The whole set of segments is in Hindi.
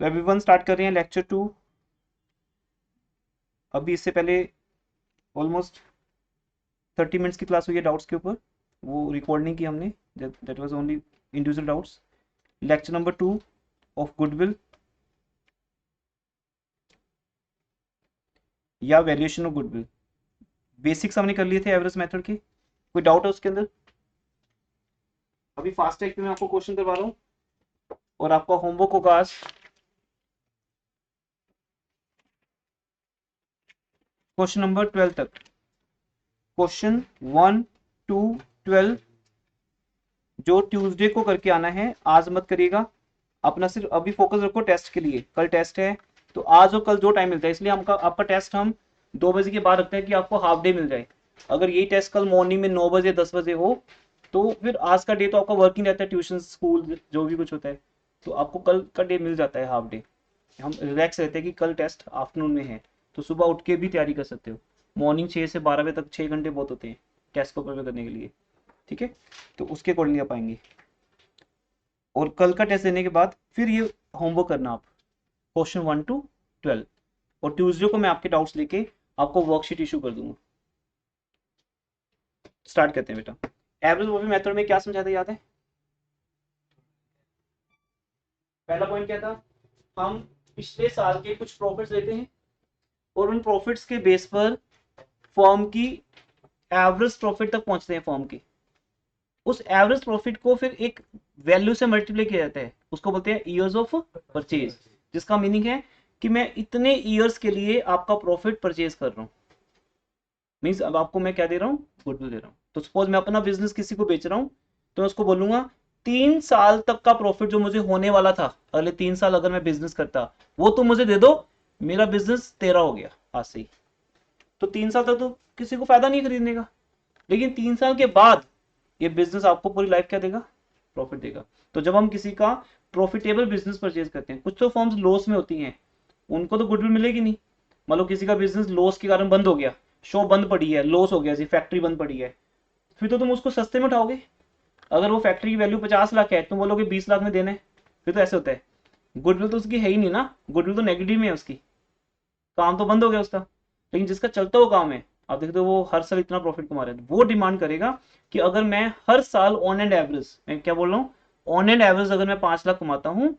तो एवरीवन स्टार्ट कर रहे हैं लेक्चर 2। अभी इससे पहले ऑलमोस्ट 30 मिनट्स की क्लास हुई है डाउट्स के ऊपर, वो रिकॉर्ड नहीं की हमने, that was only individual doubts. Lecture number 2 of goodwill या वैल्यूएशन ऑफ गुडविल। बेसिक्स हमने कर लिए थे एवरेज मेथड के। कोई डाउट है उसके अंदर? अभी फास्ट ट्रैक पे मैं आपको क्वेश्चन करवा रहा हूँ और आपका होमवर्क होगा आज क्वेश्चन नंबर 12 तक। क्वेश्चन 1 2 12 जो ट्यूसडे को करके आना है, आज मत करिएगा। अपना सिर्फ अभी फोकस रखो टेस्ट के लिए, कल टेस्ट है तो आज और कल जो टाइम मिलता है, इसलिए हमका आपका टेस्ट हम 2 बजे के बाद रखते हैं कि आपको हाफ डे मिल जाए। अगर यही टेस्ट कल मॉर्निंग में 9 बजे 10 बजे हो तो फिर आज का डे तो आपका वर्किंग रहता है, ट्यूशन स्कूल जो भी कुछ होता है, तो आपको कल का डे मिल जाता है हाफ डे। हम रिलैक्स रहते हैं कि कल टेस्ट आफ्टरनून में है, तो सुबह उठ के भी तैयारी कर सकते हो। मॉर्निंग 6 से 12 बजे तक 6 घंटे बहुत होते हैं टेस्ट को प्रिपेयर करने के लिए, ठीक है? तो उसके अकॉर्डिंग आप पाएंगे। और कल का टेस्ट देने के बाद फिर ये होमवर्क करना आप, क्वेश्चन 1 to 12। और ट्यूसडे को मैं आपके डाउट्स लेके आपको वर्कशीट इशू कर दूंगा। स्टार्ट करते हैं बेटा। एवरेज मूवी मेथड में क्या समझाया था, याद है? पहला पॉइंट क्या था? हम पिछले साल के कुछ प्रॉफिट्स लेते हैं और उन प्रॉफिट्स के बेस पर फर्म की एवरेज प्रॉफिट तक पहुंचते हैं। फर्म की उस एवरेज प्रॉफिट को फिर एक वैल्यू से मल्टीप्लाई किया जाता है, उसको बोलते हैं ईयर्स ऑफ परचेज, जिसका मीनिंग है कि मैं इतने ईयर्स के लिए आपका प्रॉफिट परचेज कर रहा हूँ। मीन्स अब आपको मैं क्या दे रहा हूँ, गुडविल दे रहा हूँ। तो सपोज मैं अपना बिजनेस किसी को बेच रहा हूँ, तो मैं उसको बोलूंगा 3 साल तक का प्रॉफिट जो मुझे होने वाला था, अगले 3 साल अगर मैं बिजनेस करता, वो तुम मुझे दे दो, मेरा बिजनेस तेरा हो गया आज से ही। तो 3 साल तक तो किसी को फायदा नहीं खरीदने का, लेकिन 3 साल के बाद ये बिजनेस आपको पूरी लाइफ क्या देगा, प्रॉफिट देगा। तो जब हम किसी का प्रॉफिटेबल बिजनेस परचेज करते हैं, कुछ तो फर्म्स लॉस में होती हैं, उनको तो गुडविल मिलेगी नहीं। मान लो किसी का बिजनेस लॉस के कारण बंद हो गया, शॉप बंद पड़ी है, लॉस हो गया, फैक्ट्री बंद पड़ी है, फिर तो तुम उसको सस्ते में उठाओगे। अगर वो फैक्ट्री की वैल्यू 50 लाख है, तुम बोलोगे 20 लाख में देना है, फिर तो ऐसे होता है। गुडविल तो उसकी है ही नहीं ना, गुडविल तो नेगेटिव में है उसकी, काम तो बंद हो गया उसका। लेकिन जिसका चलता हुआ काम है, आप देखते हो वो हर साल इतना प्रॉफिट कमा रहे हैं, वो डिमांड करेगा कि अगर मैं हर साल ऑन एंड एवरेज, मैं क्या बोल रहा हूँ, ऑन एंड एवरेज अगर मैं 5 लाख कमाता हूँ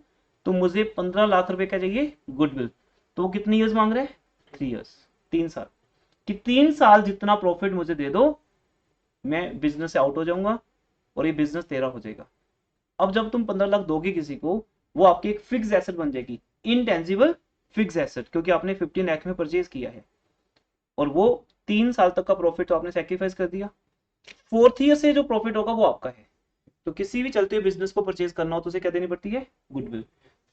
तो मुझे 15 लाख रुपए क्या चाहिए, गुडविल। तो वो कितनी ईयर्स मांग रहे हैं, 3 ईयर्स, 3 साल। कि 3 साल जितना प्रॉफिट मुझे दे दो, मैं बिजनेस से आउट हो जाऊंगा और ये बिजनेस तेरा हो जाएगा। अब जब तुम 15 लाख दोगे किसी को, वो आपकी एक फिक्स एसेट बन जाएगी, इनटेंजिबल फिक्स एसेट, क्योंकि आपने 15 लाख में परचेज किया है और वो 3 साल तक का प्रॉफिट तो आपने सेक्रीफाइस कर दिया। 4th ईयर से जो प्रॉफिट होगा वो आपका है। तो किसी भी चलते हुए बिजनेस को परचेज करना हो तो उसे क्या देनी पड़ती है, गुडविल।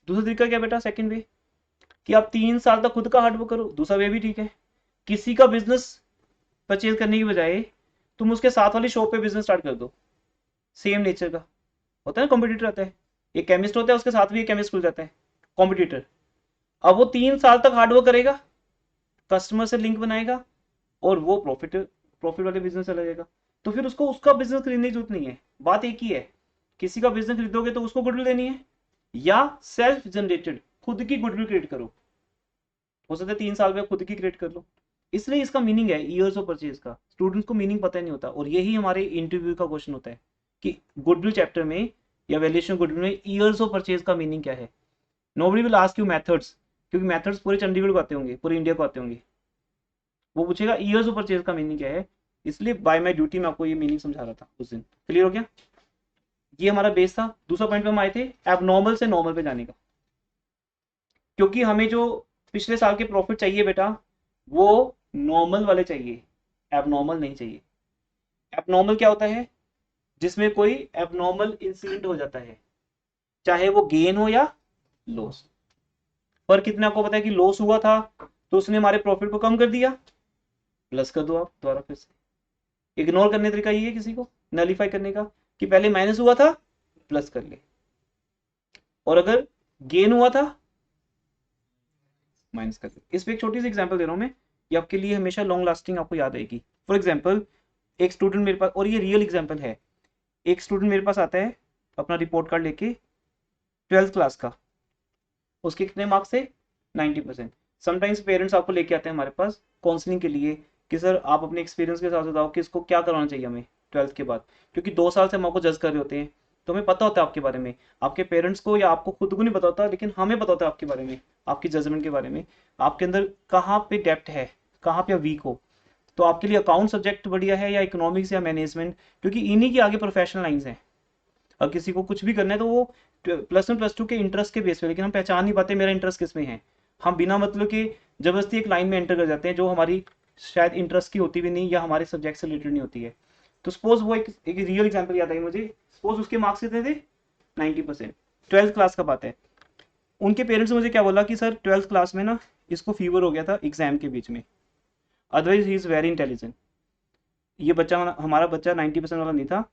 दूसरा तरीका क्या बेटा, सेकंड वे, कि आप 3 साल तक खुद का हार्डवर्क करो, दूसरा वे भी ठीक है। किसी का बिजनेस परचेज करने की बजाय तुम उसके साथ वाली शॉप पे बिजनेस स्टार्ट कर दो, सेम नेचर का होता है, कॉम्पिटिटर आता है, एक केमिस्ट होता है उसके साथ भी एक केमिस्ट खुल जाता है, कॉम्पिटिटर। अब वो 3 साल तक हार्डवर्क करेगा, कस्टमर से लिंक बनाएगा और वो प्रॉफिट प्रॉफिट वाले बिजनेस चला जाएगा। तो फिर उसको उसका बिजनेस खरीदने की जरूरत नहीं है। बात एक ही है, किसी का बिजनेस खरीदोगे तो उसको गुडविल देनी है, या सेल्फ जनरेटेड खुद की गुडविल क्रिएट करो। हो सकता है 3 साल में खुद की क्रिएट कर लो। इसलिए इसका मीनिंग है ईयर्स ऑफ परचेज का। स्टूडेंट्स को मीनिंग पता नहीं होता, और यही हमारे इंटरव्यू का क्वेश्चन होता है कि गुडविल चैप्टर में या वैल्यूएशन गुडविल में ईयर्स ऑफ परचेज का मीनिंग क्या है। Nobody will ask you methods, क्योंकि मेथड्स पूरे चंडीगढ़ को आते होंगे, पूरे इंडिया को आते होंगे। वो पूछेगा ईयर्स ऑफ परचेज का मीनिंग क्या है। इसलिए बाय माई ड्यूटी में आपको ये मीनिंग समझा रहा था उस दिन। क्लियर हो गया? ये हमारा बेस था। दूसरा पॉइंट पे हम आए थे एबनॉर्मल से नॉर्मल पे जाने का, क्योंकि हमें जो पिछले साल के प्रॉफिट चाहिए बेटा, वो नॉर्मल वाले चाहिए, एबनॉर्मल नहीं चाहिए। एबनॉर्मल क्या होता है, जिसमें कोई एबनॉर्मल इंसिडेंट हो जाता है, चाहे वो गेन हो या लॉस। पर कितना आपको पता है कि लॉस हुआ था तो उसने हमारे प्रॉफिट को कम कर दिया, प्लस कर दो आप दोबारा फिर से। इग्नोर करने का तरीका ये है किसी को नलीफाई करने का, कि पहले माइनस हुआ था प्लस कर ले, और अगर गेन हुआ था माइनस कर ले। इस पे एक छोटी सी एग्जांपल दे रहा हूं मैं, ये आपके लिए हमेशा लॉन्ग लास्टिंग आपको याद आएगी। फॉर एग्जांपल, एक स्टूडेंट मेरे पास, और ये रियल एग्जांपल है, एक स्टूडेंट मेरे पास आता है अपना रिपोर्ट कार्ड लेके 12th क्लास का, उसके कितने मार्क्स थे 90%। समटाइम्स पेरेंट्स आपको लेके आते हैं हमारे पास काउंसलिंग के लिए कि सर आप अपने एक्सपीरियंस के साथ बताओ कि इसको क्या करवाना चाहिए हमें 12th के बाद, क्योंकि 2 साल से हम आपको जज कर रहे होते हैं, तो हमें पता होता है आपके बारे में, आपके पेरेंट्स को या आपको खुद को नहीं पता होता, लेकिन हमें पता होता है आपके बारे में, आपकी जजमेंट के बारे में, आपके अंदर कहाँ पे डेप्थ है, कहाँ पे वीक हो। तो आपके लिए अकाउंट सब्जेक्ट बढ़िया है या इकोनॉमिक्स या मैनेजमेंट, क्योंकि इन्हीं की आगे प्रोफेशनल लाइंस हैं। और किसी को कुछ भी करना है तो वो +1 +2 के इंटरेस्ट के बेस पे, लेकिन हम पहचान नहीं पाते मेरा इंटरेस्ट किस में है, हम बिना मतलब के जबरदस्ती एक लाइन में एंटर कर जाते हैं जो हमारी शायद इंटरेस्ट की होती भी नहीं या हमारे सब्जेक्ट से रिलेटेड नहीं होती है। तो सपोज वो एक रियल एग्जाम्पल याद आई मुझे, सपोज उसके मार्क्स कितने थे 90%, 12th क्लास का बात है। उनके पेरेंट्स ने मुझे क्या बोला कि सर 12th क्लास में ना इसको फीवर हो गया था एग्जाम के बीच में, otherwise he is very intelligent. ये बच्चा हमारा बच्चा 90% वाला नहीं था,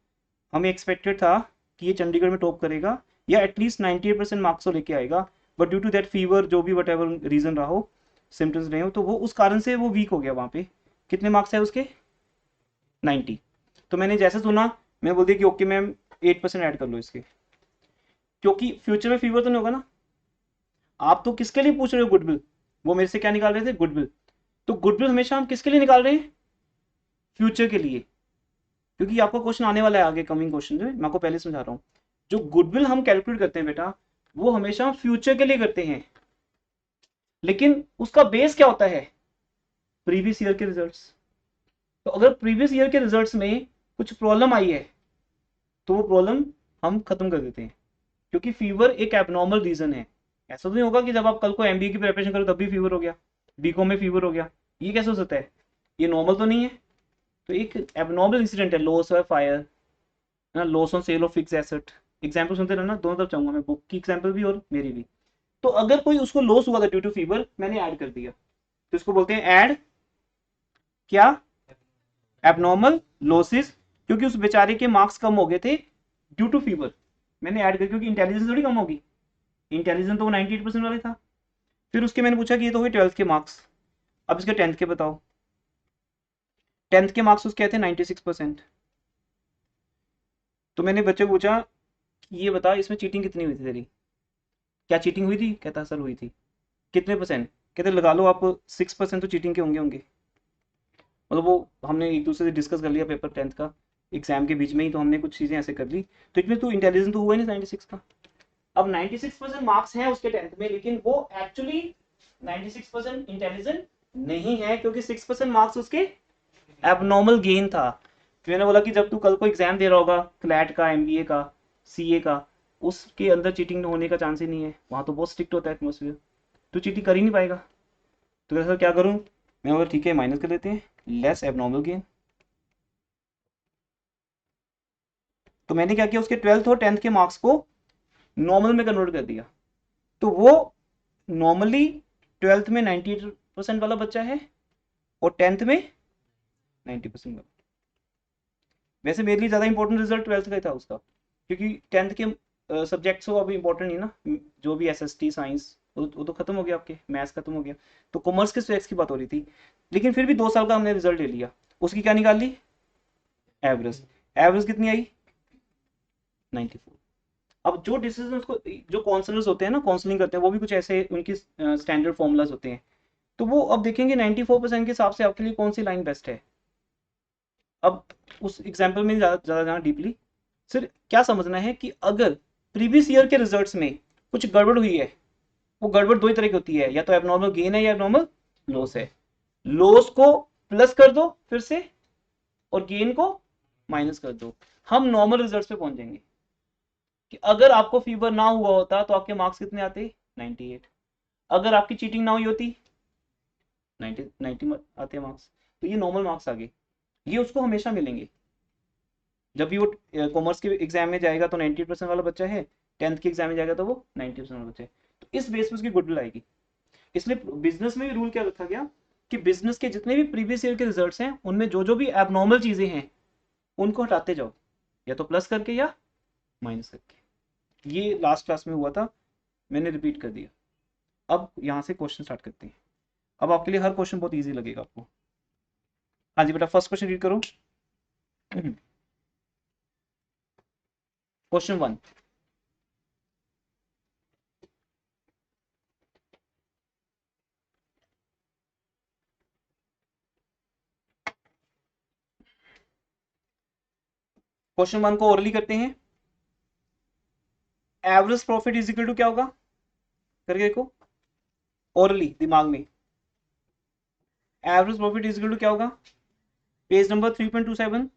हमें एक्सपेक्टेड था कि ये चंडीगढ़ में टॉप करेगा या एटलीस्ट 98% मार्क्स तो लेके आएगा, but due to that fever जो भी वट एवर रीजन रहा हो, सिम्टम्स रहे हो, तो वो उस कारण से वो वीक हो गया वहाँ पे। कितने मार्क्स है उसके 90। तो मैंने जैसे सुना मैं बोल दिया कि ओके मैम 8% ऐड कर लो इसके, क्योंकि फ्यूचर में फीवर तो नहीं होगा ना। आप तो किसके लिए पूछ रहे हो गुडविल, वो मेरे से क्या निकाल रहे थे गुडविल, तो गुडविल हमेशा हम किसके लिए निकाल रहे हैं फ्यूचर के लिए, क्योंकि आपका क्वेश्चन आने वाला है आगे कमिंग क्वेश्चन में, मैं आपको पहले समझा रहा हूँ। जो गुडविल हम कैलकुलेट करते हैं बेटा वो हमेशा फ्यूचर के लिए करते हैं, लेकिन उसका बेस क्या होता है प्रीवियस ईयर के रिजल्ट्स। तो अगर प्रीवियस ईयर के रिजल्ट्स में कुछ प्रॉब्लम आई है तो वो प्रॉब्लम हम खत्म कर देते हैं, क्योंकि फीवर एक एबनॉर्मल रीजन है। ऐसा तो नहीं होगा कि जब आप कल को एमबीए की प्रिपरेशन करो तब भी फीवर हो गया, बीकॉम में फीवर हो गया, ये कैसे हो सकता है, ये नॉर्मल तो नहीं है। तो एक एबनॉर्मल इंसिडेंट है, लॉस ऑफ फायर ना, loss on sale of fix asset, example सुनते रहना, दोनों तरफ चाहूंगा मैं, बुक की एग्जाम्पल भी और मेरी भी। तो अगर कोई उसको लॉस हुआ था ड्यू टू फीवर, मैंने ऐड कर दिया, तो इसको बोलते हैं ऐड क्या, एबनॉर्मल लॉसेस, क्योंकि उस बेचारे के मार्क्स कम हो गए थे ड्यू टू फीवर, मैंने ऐड कर, क्योंकि इंटेलिजेंस थोड़ी कम होगी, इंटेलिजेंस तो वो 98% वाले था। फिर उसके मैंने पूछा कि ये तो हुए 12th के मार्क्स, अब इसके 10th के बताओ। 10th के मार्क्स उसके आए थे 96%। तो मैंने बच्चे को पूछा कि ये बता इसमें चीटिंग कितनी हुई थी तेरी, क्या चीटिंग हुई थी, कहता सर हुई थी। कितने परसेंट, कहते लगा लो आप 6% तो चीटिंग के होंगे। मतलब वो हमने एक दूसरे से डिस्कस कर लिया पेपर 10th का एग्जाम के बीच में ही, तो हमने कुछ चीजें ऐसे कर ली, तो इसमें तो इंटेलिजेंस तो हुआ ही नहीं 96 का। अब 96% मार्क्स हैं उसके 10th में, लेकिन वो एक्चुअली 96% इंटेलिजेंट नहीं है, क्योंकि 6% मार्क्स उसके एबनॉर्मल गेन था। तो मैंने बोला कि जब तू कल को एग्जाम दे रहा होगा क्लैट का, एमबीए का, सीए का, उसके अंदर चीटिंग होने का चांस ही नहीं है, वहां तो बहुत स्ट्रिक्ट होता है एटमोसफियर, तू चीटिंग कर ही नहीं पाएगा। तो कैसा क्या करूं, मैं बोला ठीक है माइनस कर लेते हैं, लेस एबनॉर्मल गेन। तो मैंने क्या किया उसके 12th और 10th के मार्क्स को नॉर्मल में कन्वर्ट कर दिया, तो वो नॉर्मली 12th में 98% वाला बच्चा है और 10th में 90% वाला। वैसे मेरे लिए ज़्यादा इंपॉर्टेंट रिजल्ट 12th का ही था उसका, क्योंकि 10th के सब्जेक्ट्स तो अभी इंपॉर्टेंट नहीं ना, जो भी एसएसटी साइंस वो तो खत्म हो गया, आपके मैथ्स खत्म हो गया, तो कॉमर्स के सब्जेक्ट्स की बात हो रही थी। लेकिन फिर भी 2 साल का हमने रिजल्ट ले लिया, उसकी क्या निकाल ली एवरेज, एवरेज कितनी आई 94। अब जो डिसीजन उसको, जो काउंसलर्स होते हैं ना काउंसलिंग करते हैं, वो भी कुछ ऐसे उनकी स्टैंडर्ड फॉर्मूलाज होते हैं, तो वो अब देखेंगे 94% के हिसाब से आपके लिए कौन सी लाइन बेस्ट है। अब उस एग्जाम्पल में ज़्यादा जाना डीपली, सिर्फ क्या समझना है कि अगर प्रीवियस ईयर के रिजल्ट्स में कुछ गड़बड़ हुई है, वो गड़बड़ दो ही तरह की होती है, या तो एबनॉर्मल गेन है या एबनॉर्मल लॉस है। लॉस को प्लस कर दो फिर से और गेन को माइनस कर दो, हम नॉर्मल रिजल्ट्स पे पहुंच जाएंगे। कि अगर आपको फीवर ना हुआ होता तो आपके मार्क्स कितने आते 98, अगर आपकी चीटिंग ना हुई होती 90 आते मार्क्स, तो ये नॉर्मल मार्क्स आ गए, ये उसको हमेशा मिलेंगे। जब भी वो कॉमर्स के एग्जाम में जाएगा तो 98% वाला बच्चा है, 10th के एग्जाम में जाएगा तो वो 90% वाला बच्चा है, तो इस बेस पे उसकी गुडविल आएगी। इसलिए बिजनेस में भी रूल क्या रखा गया कि बिजनेस के जितने भी प्रीवियस ईयर के रिजल्ट्स हैं उनमें जो जो भी एबनॉर्मल चीजें हैं उनको हटाते जाओ, या तो प्लस करके या माइनस करके। ये लास्ट क्लास में हुआ था, मैंने रिपीट कर दिया। अब यहाँ से क्वेश्चन स्टार्ट करते हैं, अब आपके लिए हर क्वेश्चन बहुत ईजी लगेगा आपको। हाँ जी बेटा फर्स्ट क्वेश्चन रीड करो। क्वेश्चन 1, क्वेश्चन 1 को ओरली करते हैं। Average profit is equal to क्या होगा, करके देखो ओरली दिमाग में। Average profit is equal to क्या होगा, पेज नंबर 3.27।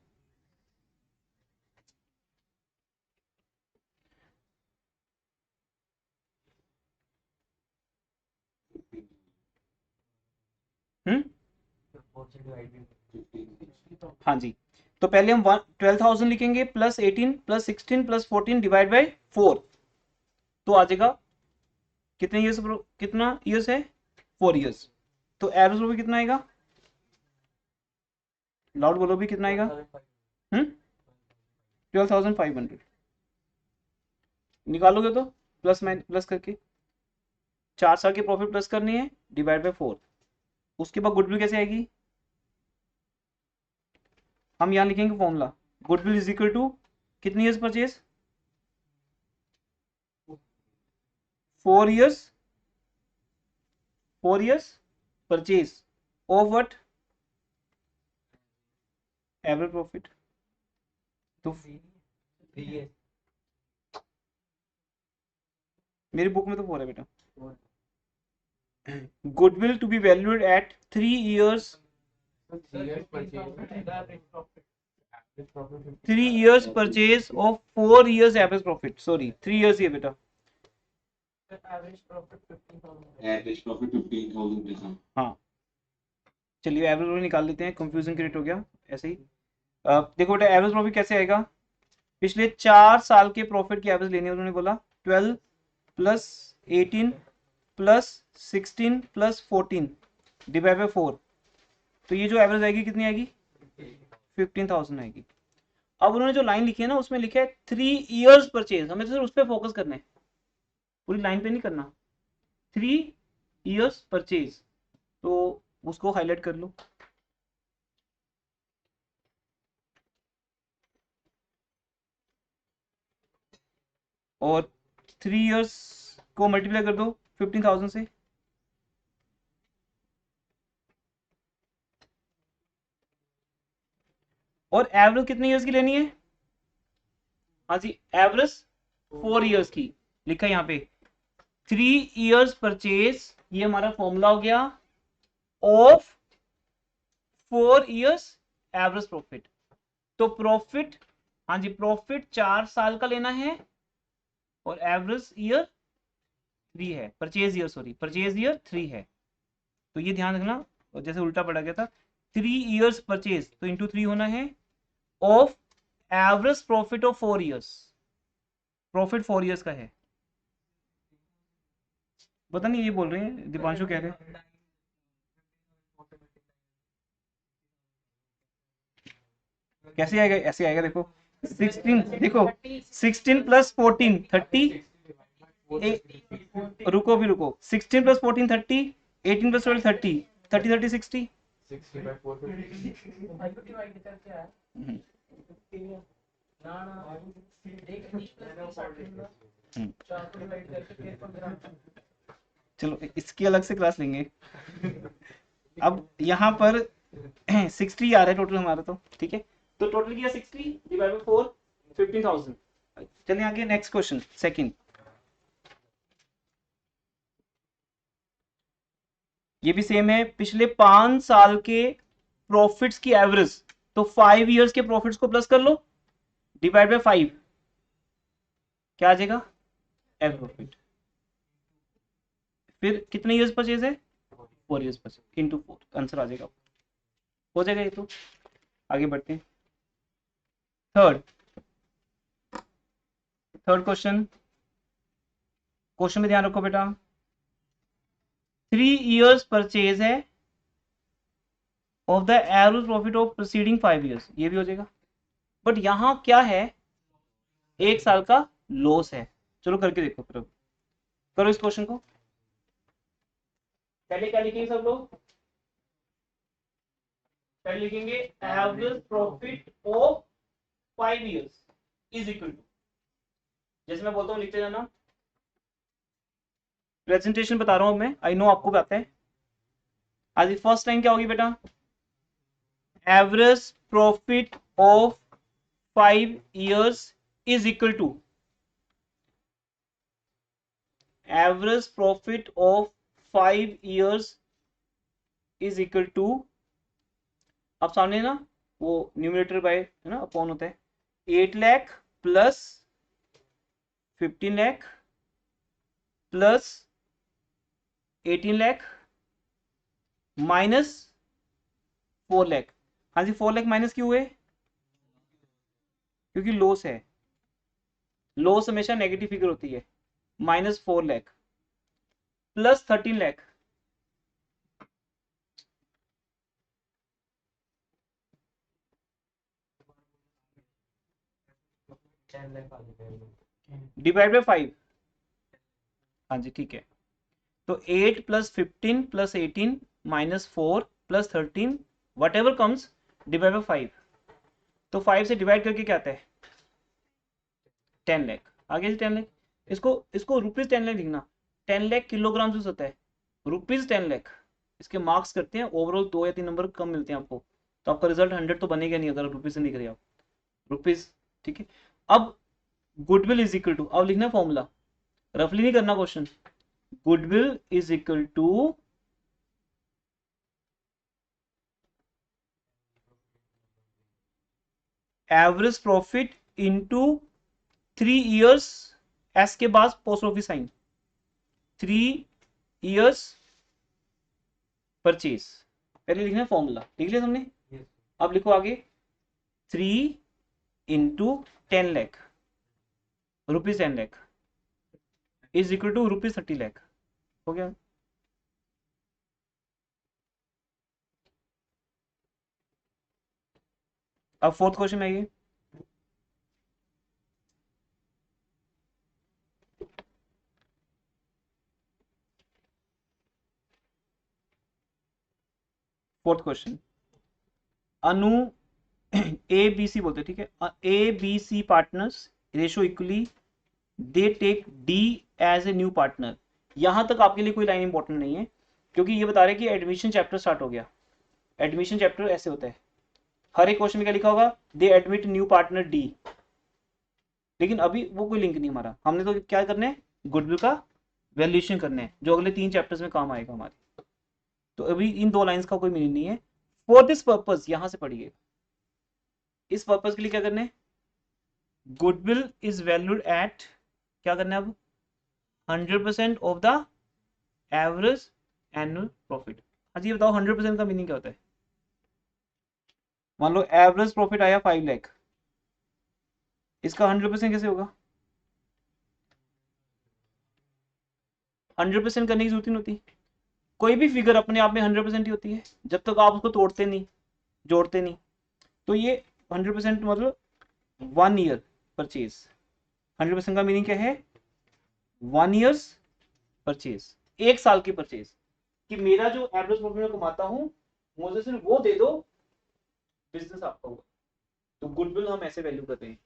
हाँ जी, तो पहले हम 12,000 लिखेंगे plus 18 plus 16 plus 14 divide by 4, तो आ जाएगा कितने ईयर्स, कितना ईयर्स है, 4 ईयर्स। तो एवरेज प्रॉफिट कितना आएगा, लाउड बोलो भी, कितना आएगा, 12,500 निकालोगे तो प्लस करके 4 साल की प्रॉफिट प्लस करनी है, डिवाइड बाई 4। उसके बाद गुडविल कैसे आएगी, हम यहाँ लिखेंगे formula, goodwill is equal to कितनी years purchase, 4 years purchase of what, average profit. तो मेरी बुक में तो 4 है बेटा। Goodwill to be valued at 3 years, 3 years purchase of 4 years average profit, sorry 3 years ही है बेटा। Average profit 15,000। हाँ चलिए एवरेज प्रॉफिट निकाल लेते हैं, कंफ्यूजन क्रिएट हो गया ऐसे ही। देखो बेटा एवरेज प्रॉफिट कैसे आएगा, पिछले 4 साल के प्रॉफिट की एवरेज लेनी है, उन्होंने बोला 12 plus 18 plus 16 plus 14 divide by 4, तो ये जो एवरेज आएगी कितनी आएगी, 15,000 आएगी। अब उन्होंने जो लाइन लिखी है ना उसमें लिखा है 3 ईयर्स परचेज, हमें तो सिर्फ उस पर फोकस करना है, पूरी लाइन पे नहीं करना। 3 ईयर्स परचेज, तो उसको हाईलाइट कर लो। और 3 ईयर्स को मल्टीप्लाई कर दो 15,000 से, और एवरेज कितने ईयर्स की लेनी है, हाँ जी एवरेज 4 ईयर्स की लिखा है यहाँ पे। 3 ईयर्स परचेज, ये हमारा फॉर्मूला हो गया ऑफ 4 ईयर्स एवरेज प्रॉफिट। तो प्रॉफिट, हाँ जी प्रॉफिट 4 साल का लेना है और एवरेज ईयर 3 है, purchase year sorry purchase year 3 है, तो ये ध्यान रखना। और जैसे उल्टा पड़ा गया था, 3 ईयर्स परचेज तो इंटू 3 होना है, of average profit of 4 years, profit 4 years का है। पता नहीं ये बोल रहे हैं दीपांशु कह रहे हैं, कैसे आएगा, ऐसे आएगा देखो 16, देखो 16 प्लस 14 30, रुको भी रुको, 16 प्लस 14 30, 18 प्लस 12 30, 30 30 60, चलो इसकी अलग से क्लास लेंगे। अब यहाँ पर 60 आ रहा है टोटल हमारा, तो ठीक है, तो टोटल किया 60 डिवाइड बाय 4, 15,000। चलिए आगे नेक्स्ट क्वेश्चन सेकंड, ये भी सेम है, पिछले 5 साल के प्रॉफिट्स की एवरेज, तो 5 इयर्स के प्रॉफिट्स को प्लस कर लो, डिवाइड बाय 5, क्या आ जाएगा, एवरेज प्रॉफिट। फिर कितने इयर्स परचेज है, 4 इयर्स परचेज इनटू 4, आंसर आ जाएगा, हो जाएगा ये तो। आगे बढ़ते हैं, थर्ड क्वेश्चन, क्वेश्चन में ध्यान रखो बेटा, 3 इयर्स परचेज है of the average profit of preceding 5 years, ये भी हो जाएगा, बट यहां क्या है, 1 साल का लॉस है। चलो करके देखो फिर, करो इस क्वेश्चन को, पहले क्या लिखेंगे सब लोग, पहले लिखेंगे average profit of 5 years is equal to, जैसे मैं बोलता हूँ लिखते जाना, प्रेजेंटेशन बता रहा हूं मैं, आई नो आपको भी आता है। आज फर्स्ट टाइम क्या होगी बेटा, average profit of 5 years is equal to average profit of 5 years is equal to, अब सामने ना वो न्यूमरेटर बाय है ना अपॉन होता है, 8 lakh plus 15 lakh plus 18 lakh minus 4 lakh. हाँ जी 4 लाख माइनस क्यों हुए? क्योंकि लॉस है, लॉस हमेशा नेगेटिव फिगर होती है। Minus 4 lakh plus 13 lakh, divide by 5। हाँ जी ठीक है, तो 8 plus 15 plus 18 minus 4 plus 13 what ever comes divide by 5। तो 5 से डिवाइड करके क्या आता है? 10 लाख। आगे से 10 लाख, इसको इसको रुपीज 10 लाख लिखना। 10 लाख किलोग्राम जूस होता है, रुपीज 10 लाख। इसके मार्क्स करते हैं, ओवरऑल 2 या 3 नंबर कम मिलते हैं आपको, तो आपका रिजल्ट 100 तो बनेगा नहीं अगर रुपीज से लिख रहे हो आप, रुपीज। ठीक है, अब गुडविल इज इक्वल टू, अब लिखना फॉर्मूला, रफली नहीं करना question. Goodwill is equal to average profit into 3 years, एस के बाद post office sign, 3 years purchase. पहले लिखना फॉर्मूला, लिख लिया तुमने? अब लिखो आगे 3 into 10 lakh rupees 10 lakh is equal to rupees 30 lakh. हो गया? अब फोर्थ क्वेश्चन में आइए। फोर्थ क्वेश्चन, अनु ए बी सी बोलते, ठीक है, A B C partners ratio equally, they take D as a new partner. यहां तक आपके लिए कोई लाइन इंपॉर्टेंट नहीं है, क्योंकि ये बता रहे कि एडमिशन चैप्टर स्टार्ट हो गया। एडमिशन चैप्टर ऐसे होता है, हर एक क्वेश्चन में क्या लिखा होगा? दे एडमिट न्यू पार्टनर डी। लेकिन अभी वो कोई लिंक नहीं हमारा, हमने तो क्या करना है? गुडविल का वैल्यूएशन करना है, जो अगले 3 चैप्टर्स में काम आएगा हमारे। तो अभी इन 2 लाइंस का कोई मीनिंग नहीं है। फॉर दिस पर्पज, यहां से पढ़िए, इस पर्पज के लिए क्या करना है? गुडविल इज वैल्यूड एट, क्या करना है अब? 100% of the average annual profit. हाँ जी ये बताओ 100% का मीनिंग क्या होता है? मान लो एवरेज प्रॉफिट आया 5 लाख, इसका 100% कैसे होगा? 100% करने की जरूरत नहीं होती, कोई भी फिगर अपने आप में 100% ही होती है जब तक आप उसको तोड़ते नहीं, जोड़ते नहीं। तो ये 100% मतलब 1 ईयर परचेज। 100% का मीनिंग क्या है? 1 ईयर्स परचेज, 1 साल की परचेज, कि मेरा जो एवरेज प्रॉफिट मैं कमाता हूं मुझे सिर्फ वो दे दो, बिजनेस आपका होगा। तो गुडविल हम ऐसे वैल्यू करते हैं,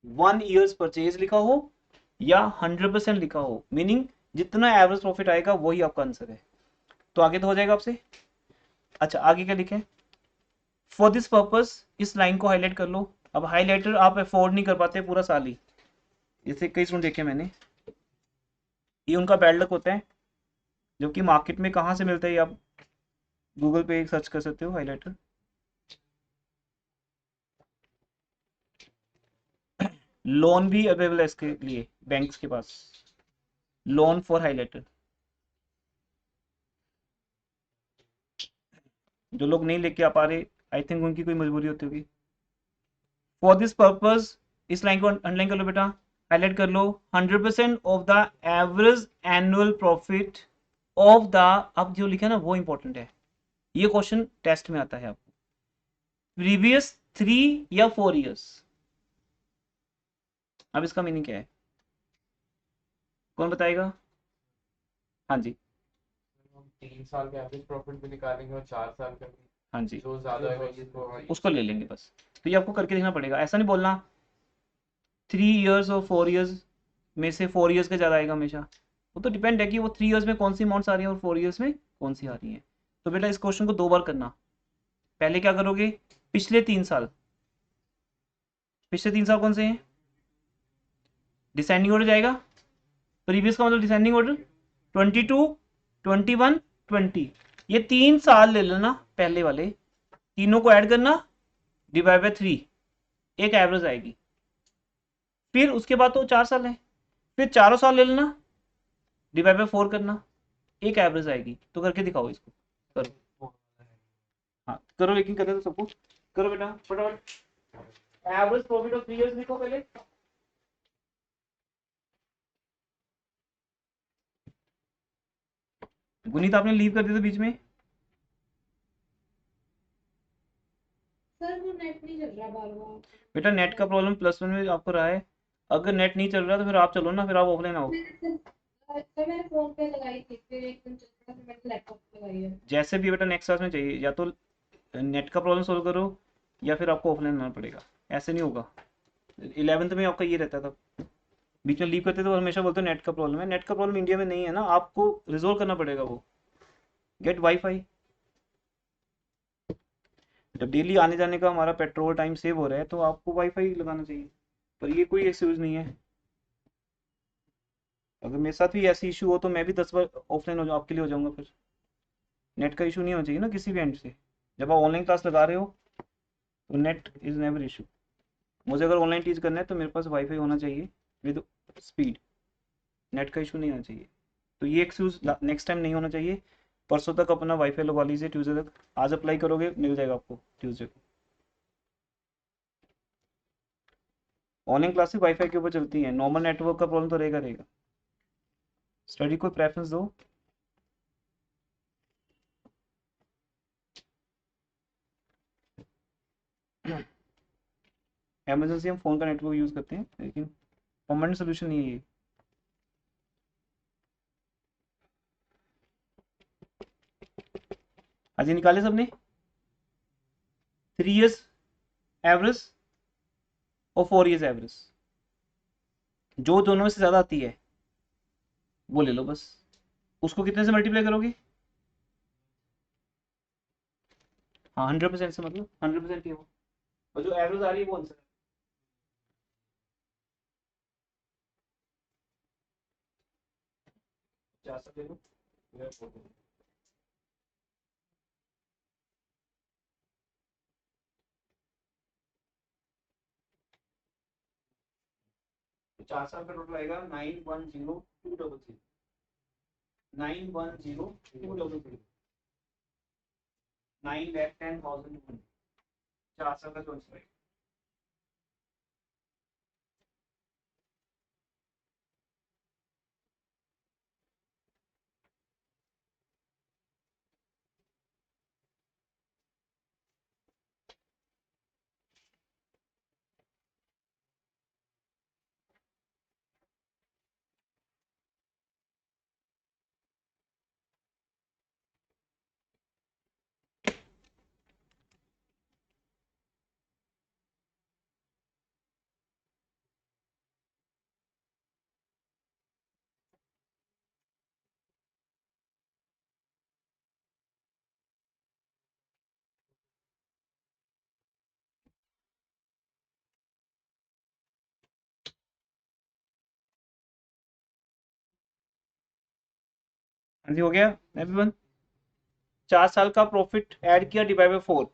1 ईयर्स परचेज लिखा हो या 100% लिखा हो, मीनिंग जितना एवरेज प्रॉफिट आएगा वही आपका आंसर है। तो आगे तो हो जाएगा आपसे। अच्छा आगे क्या लिखे? फॉर दिस पर्पस, इस लाइन को हाईलाइट कर लो। अब हाईलाइटर आप अफोर्ड नहीं कर पाते पूरा साल ही, जैसे कई स्टूडेंट देखे मैंने, ये उनका बैड लक होता है, जबकि मार्केट में कहाँ से मिलता है? आप गूगल पे सर्च कर सकते हो हाईलाइटर। लोन भी अवेलेबल है इसके लिए बैंक्स के पास, लोन फॉर हाईलाइटर। जो लोग नहीं लेके आ पा रहे, आई थिंक उनकी कोई मजबूरी होती होगी। फॉर दिस पर्पज, इस लाइन को अंडरलाइन कर लो बेटा, हाईलाइट कर लो, 100% of the average annual profit of the, अब जो लिखा है ना वो इंपॉर्टेंट है, ये क्वेश्चन टेस्ट में आता है आपको, प्रीवियस 3 या 4 इयर्स। अब इसका मीनिंग क्या है? कौन बताएगा? हाँ जी 3 साल का एवरेज प्रॉफिट भी निकालेंगे और 4 साल का भी, हाँ जी, जो ज्यादा है उसको ले लेंगे बस। तो ये आपको करके देखना पड़ेगा, ऐसा नहीं बोलना 3 इयर्स और 4 इयर्स में से 4 इयर्स का ज़्यादा आएगा हमेशा। वो तो डिपेंड है कि वो 3 इयर्स में कौन सी अमाउंट्स आ रही है और 4 इयर्स में कौन सी आ रही है। तो बेटा इस क्वेश्चन को 2 बार करना। पहले क्या करोगे? पिछले 3 साल, पिछले 3 साल कौन से हैं? डिसेंडिंग ऑर्डर जाएगा, प्रीवियस का मतलब डिसेंडिंग ऑर्डर 22, 21, 20। ये 3 साल ले लेना, पहले वाले तीनों को ऐड करना, डिवाइड बाय 3, एक एवरेज आएगी। फिर उसके बाद तो 4 साल है, फिर चारों साल ले लेना, डिवाइड बाय 4 करना, एक एवरेज आएगी। तो करके दिखाओ इसको, करो। हाँ करो, लेकिन करने तो सबको करो बेटा फटाफट। एवरेज प्रॉफिट ऑफ 3 इयर्स लिखो पहले। गुनीत आपने लीव कर दिया था बीच में। सर वो नेट नहीं चल रहा बार बार। बेटा नेट का प्रॉब्लम +1 में आपको रहा है, अगर नेट नहीं चल रहा तो फिर आप चलो ना, फिर आप ऑफलाइन आओ। सर मैंने फोन पे लगाई थी, फिर एक दिन चल रहा था, मैंने लैपटॉप पे लगाई है। जैसे भी बेटा नेक्स्ट क्लास में चाहिए, या तो नेट का प्रॉब्लम सोल्व करो या फिर आपको ऑफलाइन आना पड़ेगा, ऐसे नहीं होगा। 11th में आपका ये रहता था, बीच में लीव करते तो हमेशा बोलते नेट का प्रॉब्लम है। नेट का प्रॉब्लम इंडिया में नहीं है ना, आपको रिजोल्व करना पड़ेगा वो। Gate wifi. जब डेली आने जाने का हमारा पेट्रोल टाइम सेव हो रहा है तो आपको वाईफाई लगाना चाहिए, पर ये कोई एक्सक्यूज नहीं है। अगर मेरे साथ भी ऐसी इशू हो तो मैं भी 10 बार ऑफलाइन हो जाऊँ, आपके लिए हो जाऊंगा। फिर नेट का इशू नहीं होना चाहिए ना किसी भी एंड से। जब आप ऑनलाइन क्लास लगा रहे हो तो नेट इज नेवर इशू। मुझे अगर ऑनलाइन टीच करना है तो मेरे पास वाईफाई होना चाहिए विद स्पीड, नेट का इशू नहीं होना चाहिए। तो ये एक्सक्यूज नेक्स्ट टाइम नहीं होना चाहिए। परसों तक अपना वाईफाई लगवा लीजिए, ट्यूजडे तक। आज अप्लाई करोगे मिल जाएगा आपको ट्यूजडे को। ऑनलाइन क्लासेस वाईफाई के ऊपर चलती हैं, नॉर्मल नेटवर्क का प्रॉब्लम तो रहेगा रहेगा। स्टडी को प्रेफरेंस दो। एमरजेंसी हम फ़ोन का नेटवर्क यूज़ करते हैं, लेकिन परमानेंट सोल्यूशन नहीं है ये। आज ये निकाले सबने 3 इयर्स एवरेज और 4 इयर्स एवरेज, जो दोनों में से ज़्यादा आती है वो ले लो बस। उसको कितने से मल्टीप्लाई करोगे? हाँ 100% से, मतलब 100% ही हो, और जो एवरेज आ रही है वो आंसर है। चार सौ ले लो। 4 साल का टोटल आएगा 910233, 910233, 9,10,000। 4 साल का जो आंसर है। हाँ जी हो गया एवरीवन। 4 साल का प्रॉफिट ऐड किया, डिवाइड बाय 4।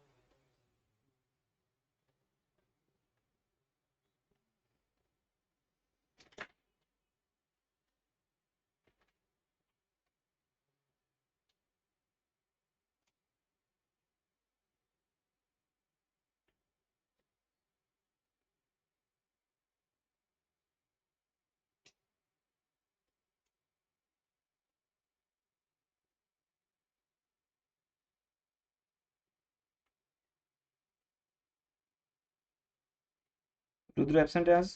रुद्र एब्सेंट आज।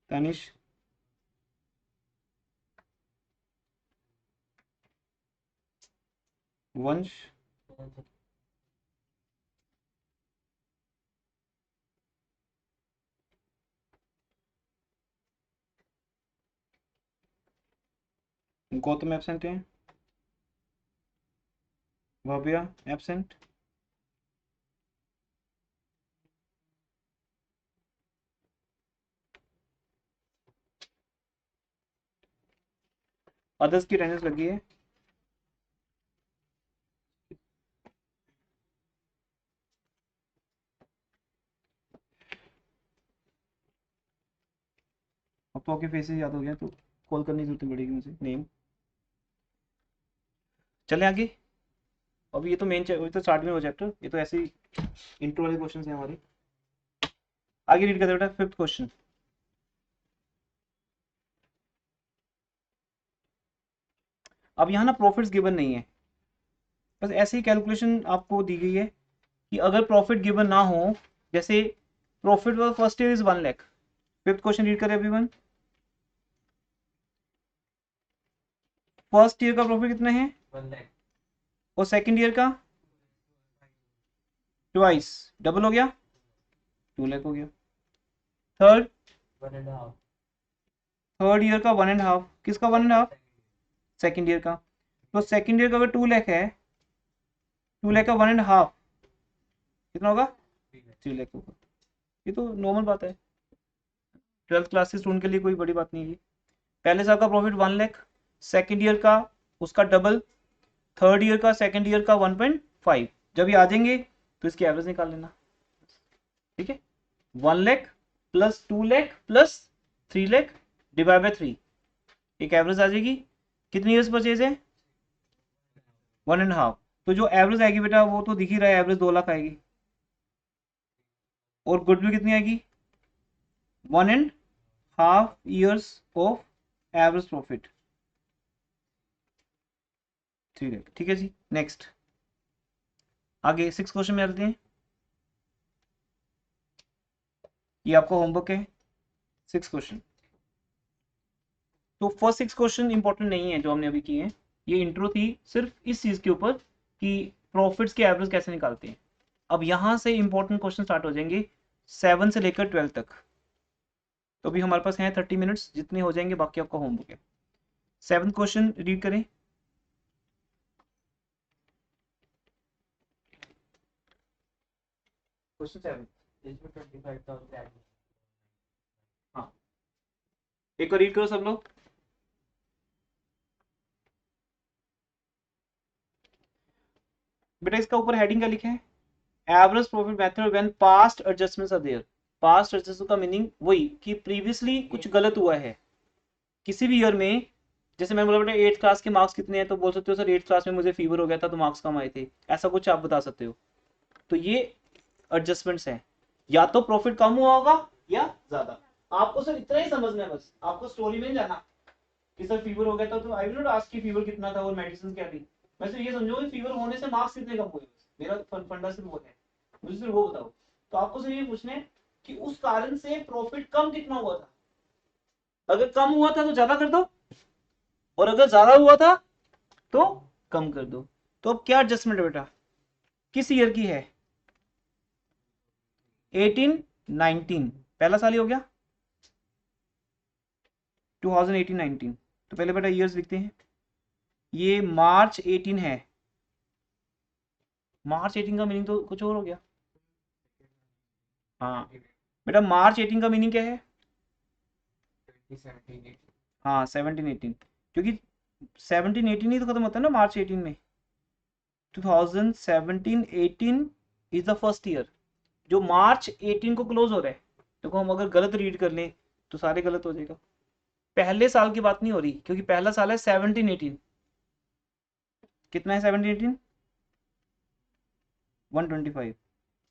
तनिष, वंश, गौतम एब्सेंट है, भव्या एब्सेंट, अदर्स की अटेंडेंस लगी है। अब तो आपके फेसेस याद हो गया, तो कॉल करने की जरूरत नहीं पड़ेगी मुझे नेम। चलें आगे। अब ये तो मेन, ये तो स्टार्ट में हो चैप्टर, ये तो ऐसे ही इंट्रो वाले क्वेश्चन हैं हमारे। आगे रीड करते बेटा, 5th क्वेश्चन। अब यहाँ ना प्रॉफिट्स गिवन नहीं है, बस ऐसे ही कैलकुलेशन आपको दी गई है कि अगर प्रॉफिट गिवन ना हो, जैसे profit for first year is 1 lakh. 5th question read करें एवरीवन। फर्स्ट ईयर का प्रॉफिट कितना है 1 लाख और सेकंड ईयर का ट्वाइस, डबल हो गया 2 लाख हो गया। थर्ड 1.5 थर्ड ईयर का 1.5, किसका 1.5? सेकंड ईयर का। तो सेकंड ईयर का अगर 2 लाख है, 2 लाख का 1.5 कितना होगा? 3 लाख होगा। ये तो नॉर्मल बात है, 12th क्लास के स्टूडेंट के लिए कोई बड़ी बात नहीं है। पहले साल का प्रॉफिट 1 लाख, सेकंड ईयर का उसका डबल, थर्ड ईयर का सेकंड ईयर का 1.5। जब ये आ जाएंगे तो इसकी एवरेज निकाल लेना, ठीक है। 1 lakh plus 2 lakh plus 3 lakh divide by 3, एक एवरेज आ जाएगी। कितनी ईयर्स परचेज है? 1.5। तो जो एवरेज आएगी बेटा वो तो दिख ही रहा है, एवरेज 2 लाख आएगी। और गुडविल कितनी आएगी? 1.5 years of average profit, 3 lakh, ठीक है जी। नेक्स्ट आगे 6 क्वेश्चन में आते हैं। ये आपका होमवर्क है 6 क्वेश्चन। तो फर्स्ट 6 क्वेश्चन इंपॉर्टेंट नहीं है जो हमने अभी किए हैं, ये इंट्रो थी सिर्फ इस चीज के ऊपर कि प्रॉफिट्स के एवरेज कैसे निकालते हैं। अब यहां से इंपॉर्टेंट क्वेश्चन स्टार्ट हो जाएंगे 7 से लेकर 12 तक। तो अभी हमारे पास हैं 30 मिनट्स, जितने हो जाएंगे बाकी आपका होमवर्क है। 7th क्वेश्चन रीड करें। क्वेश्चन 7, इसमें 25,000 average। हाँ एक बार रीड करो सब लोग। बेटा इसका ऊपर हेडिंग क्या लिखा है? Average profit method when past adjustments are there. Past adjustment का मीनिंग वही कि प्रीवियसली कुछ गलत हुआ है किसी भी ईयर में। जैसे मैंने बोला बेटा 8th क्लास के मार्क्स कितने हैं, तो बोल सकते हो सर 8th क्लास में मुझे फीवर हो गया था तो मार्क्स कम आए थे, ऐसा कुछ आप बता सकते हो। तो ये एडजस्टमेंट्स हैं, या तो प्रॉफिट कम हुआ होगा या ज्यादा। आपको सर इतना ही समझना है, बस आपको स्टोरी में जाना कि सर फीवर हो गया था, तो आई विल नॉट आस्क कि फीवर कितना था और मेडिसिन क्या थी। मैं सिर्फ ये समझो कि फीवर होने से मार्क्स कितने कम हुए, मेरा फंडा सिर्फ वो है, मुझे सिर्फ वो बताओ। तो आपको सिर्फ ये पूछना है कि उस कारण से प्रॉफिट कम कितना हुआ था। अगर कम हुआ था तो ज्यादा कर दो, और अगर ज्यादा हुआ था तो कम कर दो। तो अब क्या एडजस्टमेंट है बेटा, किस ईयर की है? 18-19 पहला साल ही हो गया, 2018-19। तो पहले बेटा ईयर्स लिखते हैं। ये मार्च 18 है, मार्च 18 का मीनिंग तो कुछ और हो गया। हाँ बेटा मार्च 18 का मीनिंग क्या है? 2017 हाँ 17-18, क्योंकि 17-18 ही तो खत्म होता है ना मार्च 18 में। 2017-18 इज द फर्स्ट ईयर जो मार्च 18 को क्लोज हो रहा है। देखो हम अगर गलत रीड कर लें तो सारे गलत हो जाएगा। पहले साल की बात नहीं हो रही, क्योंकि पहला साल है 17-18। कितना है 17-18? 125।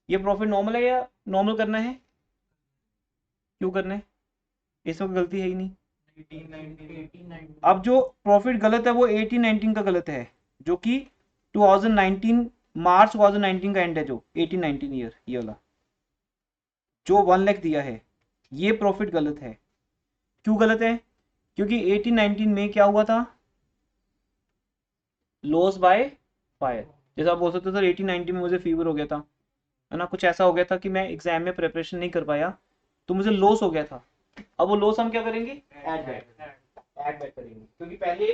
ये प्रॉफिट नॉर्मल है या नॉर्मल करना है? क्यों करना है, इसमें गलती है ही नहीं। 18 अब जो प्रॉफिट गलत है वो 18-19 का गलत है, जो कि 2019 मार्च 2019 का एंड है, जो 18-19 ईयर ये वाला जो 1 लाख दिया है, ये प्रॉफिट गलत है। क्यों गलत है? क्योंकि 18-19 में क्या हुआ था? Loss by fire. जैसा आप बोल सकते हो सर 18-19 में मुझे फीवर हो गया था, है ना, कुछ ऐसा हो गया था कि मैं एग्जाम में प्रिपरेशन नहीं कर पाया तो मुझे लॉस हो गया था। अब वो लॉस हम क्या करेंगे? ऐड बैक करेंगे, क्योंकि पहले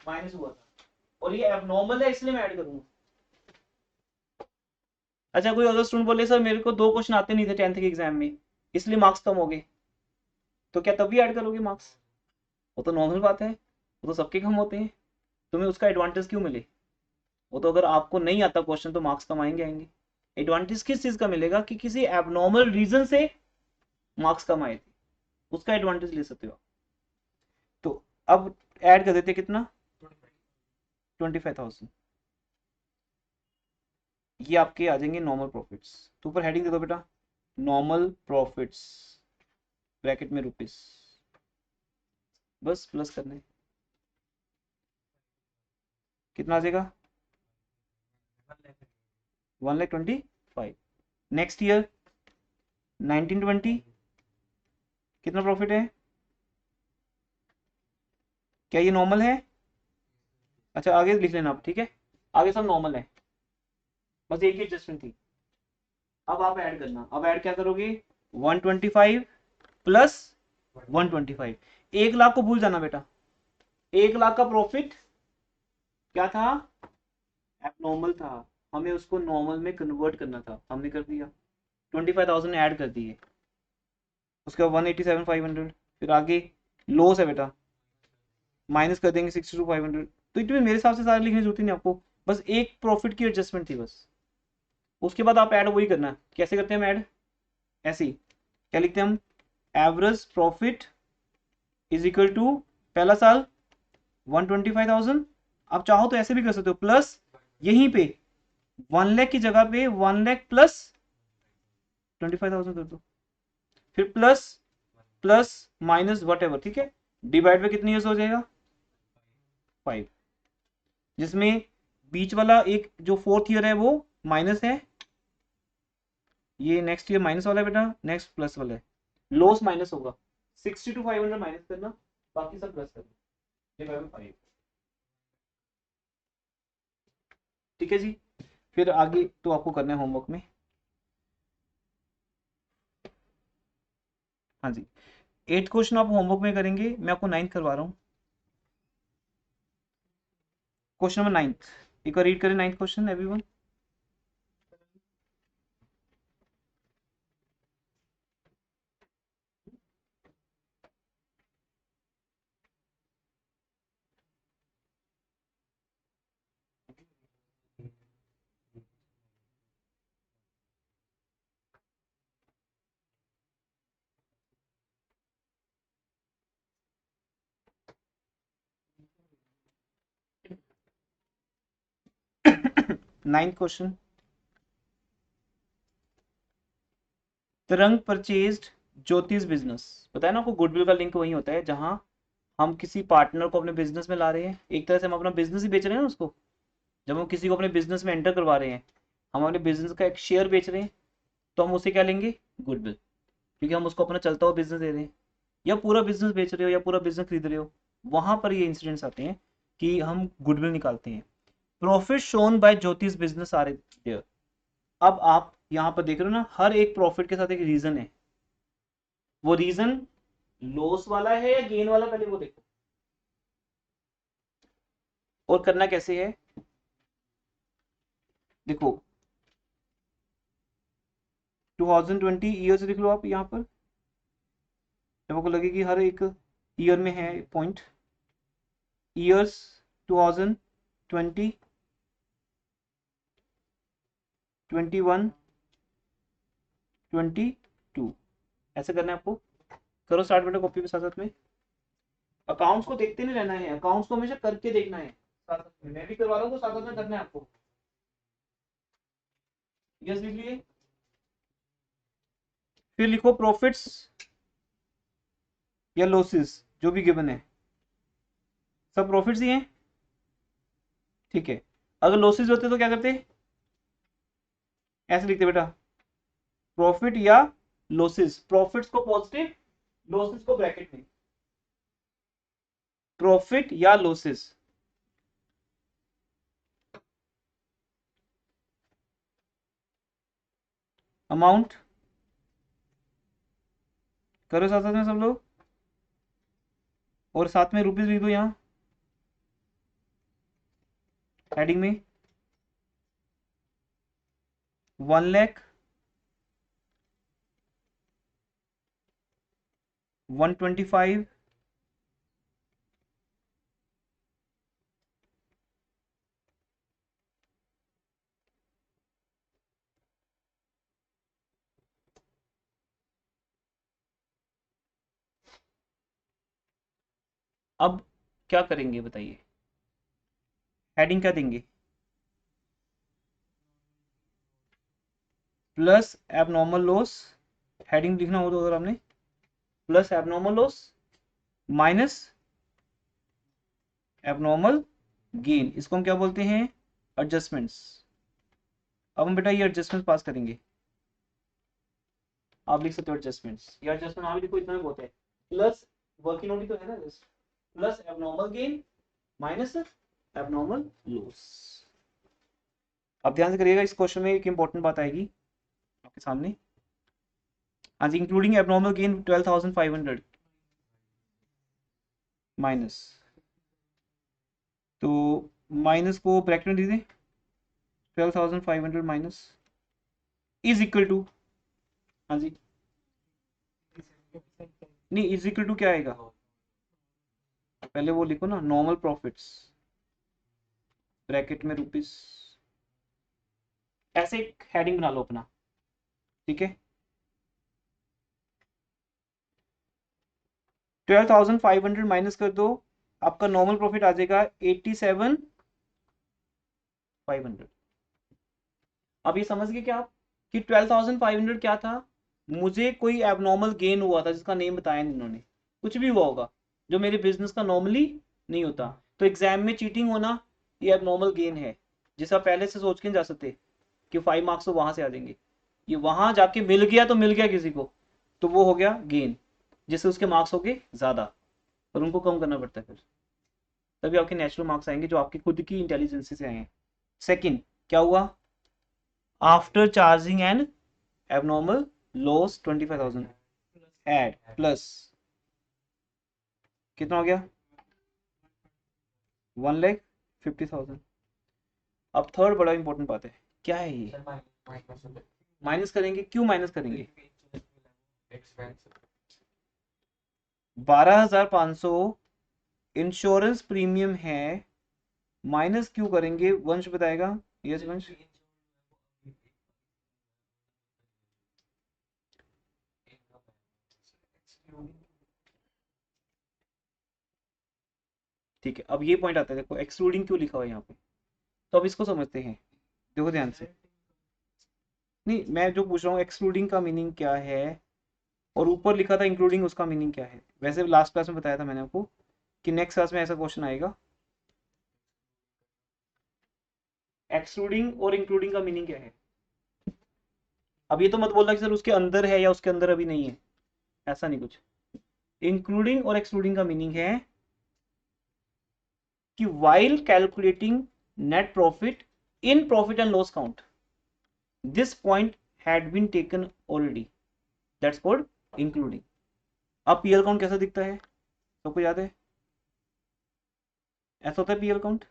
माइनस हुआ था और ये एबनॉर्मल है इसलिए मैं ऐड करूंगा। अच्छा कोई अदर स्टूडेंट बोले सर मेरे को 2 क्वेश्चन आते नहीं थे 10th के एग्जाम में इसलिए मार्क्स कम हो गए, तो क्या तब भी ऐड करोगे मार्क्स? वो तो नॉर्मल बात है, वो तो सबके कम होते हैं, तुम्हें उसका एडवांटेज क्यों मिले? वो तो अगर आपको नहीं आता क्वेश्चन तो मार्क्स कम आएंगे। एडवांटेज किस चीज का मिलेगा कि किसी एबनॉर्मल रीजन से मार्क्स कम आए थे, उसका एडवांटेज ले सकते हो। तो अब ऐड कर देते कितना, 25,000। ये आपके आ जाएंगे नॉर्मल प्रॉफिट्स। तो ऊपर हेडिंग दे दो बेटा, नॉर्मल प्रॉफिट्स ब्रैकेट में रुपीस, बस प्लस करने, कितना आ जाएगा 1,25,000। नेक्स्ट ईयर 1920 कितना प्रॉफिट है, क्या ये नॉर्मल है? अच्छा आगे लिख लेना आप, ठीक है, आगे सब नॉर्मल है, बस एक ही एडजस्टमेंट थी। अब आप ऐड करना, अब ऐड क्या करोगे, 125 प्लस 125। 1 लाख को भूल जाना बेटा, 1 लाख का प्रॉफिट क्या था, एबनॉर्मल था, हमें उसको नॉर्मल में कन्वर्ट करना था, हमने कर दिया, 25,000 ऐड कर दिए। उसके बाद 187,500, फिर आगे लॉस है बेटा, माइनस कर देंगे 62,500। तो इतने मेरे हिसाब से सारे लिखने की जरूरत ही नहीं आपको, बस एक प्रॉफिट की एडजस्टमेंट थी बस। उसके बाद आप ऐड वही करना है, कैसे करते हैं हम ऐड, ऐसे ही क्या लिखते हैं हम, average profit is equal to पहला साल 125,000। आप चाहो तो ऐसे भी कर सकते हो, प्लस यहीं पे 1 लाख की जगह पे 1 लाख प्लस 25,000 कर दो, फिर plus plus minus what ever, ठीक है, डिवाइड पे कितनी ईयर्स हो जाएगा 5, जिसमें बीच वाला एक जो 4th ईयर है वो माइनस है, ये नेक्स्ट ईयर माइनस वाला है बेटा, नेक्स्ट प्लस वाला है, लॉस माइनस होगा, 62,500 माइनस करना, बाकी सब प्लस करना, डिवाइड बाय 5, ठीक है जी। फिर आगे तो आपको करना है होमवर्क में, हाँ जी 8th क्वेश्चन आप होमवर्क में करेंगे, मैं आपको 9th करवा रहा हूँ। क्वेश्चन नंबर 9th, एक बार रीड करें 9th question everyone. Ninth question, तरंग परचेज्ड ज्योतिष बिजनेस, बताया ना आपको गुडविल का लिंक वही होता है जहां हम किसी पार्टनर को अपने बिजनेस में ला रहे हैं, एक तरह से हम अपना बिजनेस ही बेच रहे हैं ना उसको, जब हम किसी को अपने बिजनेस में एंटर करवा रहे हैं, हम अपने बिजनेस का एक शेयर बेच रहे हैं, तो हम उसे क्या लेंगे, गुडविल, क्योंकि हम उसको अपना चलता हुआ बिजनेस दे रहे हैं, या पूरा बिजनेस बेच रहे हो या पूरा बिजनेस खरीद रहे हो, वहां पर ये इंसिडेंट्स आते हैं कि हम गुडविल निकालते हैं। प्रॉफिट शोन बाय ज्योतिष बिजनेस आर देयर। अब आप यहाँ पर देख रहे हो ना, हर एक प्रॉफिट के साथ एक रीजन है, वो रीजन लॉस वाला है या गेन वाला, पहले वो देखो। और करना कैसे है, देखो 2020 ईयर से लिख लो आप यहाँ पर, जब आपको लगे कि हर एक ईयर में है पॉइंट, ईयर्स 2020, 21, 22, ऐसे करना है आपको। करो स्टार्ट बेटा कॉपी पे साथ साथ में, अकाउंट्स को देखते नहीं रहना है, अकाउंट्स को हमेशा करके देखना है, साथ साथ में मैं भी करवा रहा हूँ तो साथ साथ में करना है आपको। यस लिख लिए, फिर लिखो प्रॉफिट्स या लॉसेस जो भी गिवन है, सब प्रॉफिट्स ही हैं, ठीक है। अगर लॉसेस होते तो क्या करते, ऐसे लिखते बेटा, प्रॉफिट या लॉसेस, प्रॉफिट्स को पॉजिटिव, लॉसेस को ब्रैकेट में, प्रॉफिट या लॉसेस, अमाउंट, करो साथ साथ में सब लोग, और साथ में रुपीज लिख दो यहां हेडिंग में, 1 लाख 125 अब क्या करेंगे बताइए, हेडिंग क्या देंगे, प्लस एबनॉर्मल लॉस, हेडिंग लिखना हो तो अगर आपने plus abnormal loss minus abnormal gain, इसको हम क्या बोलते हैं, एडजस्टमेंट्स। अब हम बेटा ये एडजस्टमेंट पास करेंगे, आप लिख सकते हो एडजस्टमेंट्स, या एडजस्टमेंट आप लिखो, इतना में बहुत है, प्लस वर्किंग नोट तो है ना, just plus abnormal gain minus abnormal loss. अब ध्यान से करिएगा, इस क्वेश्चन में एक इंपॉर्टेंट बात आएगी आपके सामने। हाँ जी, इंक्लूडिंग एबनॉर्मल गेन 12,500 माइनस, तो माइनस को ब्रैकेट में दीजिए, 12,500 माइनस इज इक्वल टू, हाँ जी नहीं, इज इक्वल टू क्या आएगा, पहले वो लिखो ना, नॉर्मल प्रॉफिट्स ब्रैकेट में रुपीस, ऐसे एक हेडिंग बना लो अपना, ठीक है। 12,500 माइनस कर दो, आपका नॉर्मल प्रॉफिट आ जाएगा 87,500। अब ये समझ गए क्या आप कि 12,500 क्या था, मुझे कोई एबनॉर्मल गेन हुआ था जिसका नेम बताया नहीं इन्होंने, कुछ भी हुआ होगा जो मेरे बिजनेस का नॉर्मली नहीं होता, तो एग्जाम में चीटिंग होना ये एबनॉर्मल गेन है, जिसे आप पहले से सोच के नहीं जा सकते कि 5 मार्क्स तो वहां से आ जाएंगे, ये वहां जाके मिल गया तो मिल गया किसी को, तो वो हो गया गेन, जिससे उसके मार्क्स हो गए ज्यादा, और उनको कम करना पड़ता है फिर, तभी आपके नेचुरल मार्क्स आएंगे जो आपकी खुद की इंटेलिजेंस से आए हैं। सेकंड क्या हुआ, after charging and abnormal loss 25,000 add plus कितना हो गया 1,50,000। अब थर्ड बड़ा इंपॉर्टेंट बात है, क्या है ये, माइनस करेंगे, क्यों माइनस करेंगे, 12,500 इंश्योरेंस प्रीमियम है, माइनस क्यों करेंगे, वंश बताएगा, यस वंश। ठीक है, अब ये पॉइंट आता है, देखो एक्सक्लूडिंग क्यों लिखा हुआ है यहाँ पे, तो अब इसको समझते हैं, देखो ध्यान से, नहीं मैं जो पूछ रहा हूँ एक्सक्लूडिंग का मीनिंग क्या है, और ऊपर लिखा था इंक्लूडिंग, उसका मीनिंग क्या है। वैसे लास्ट क्लास में बताया था मैंने आपको कि नेक्स्ट क्लास में ऐसा क्वेश्चन आएगा, एक्सक्लूडिंग और इंक्लूडिंग का मीनिंग क्या है। अब ये तो मत बोलना कि सर उसके अंदर है या उसके अंदर अभी नहीं है, ऐसा नहीं कुछ। इंक्लूडिंग और एक्सक्लूडिंग का मीनिंग है कि while calculating net profit in profit and loss count, this point had been taken already, that's called including। अब पीएल काउंट कैसा दिखता है, सबको याद है, ऐसा होता है पीएल काउंट,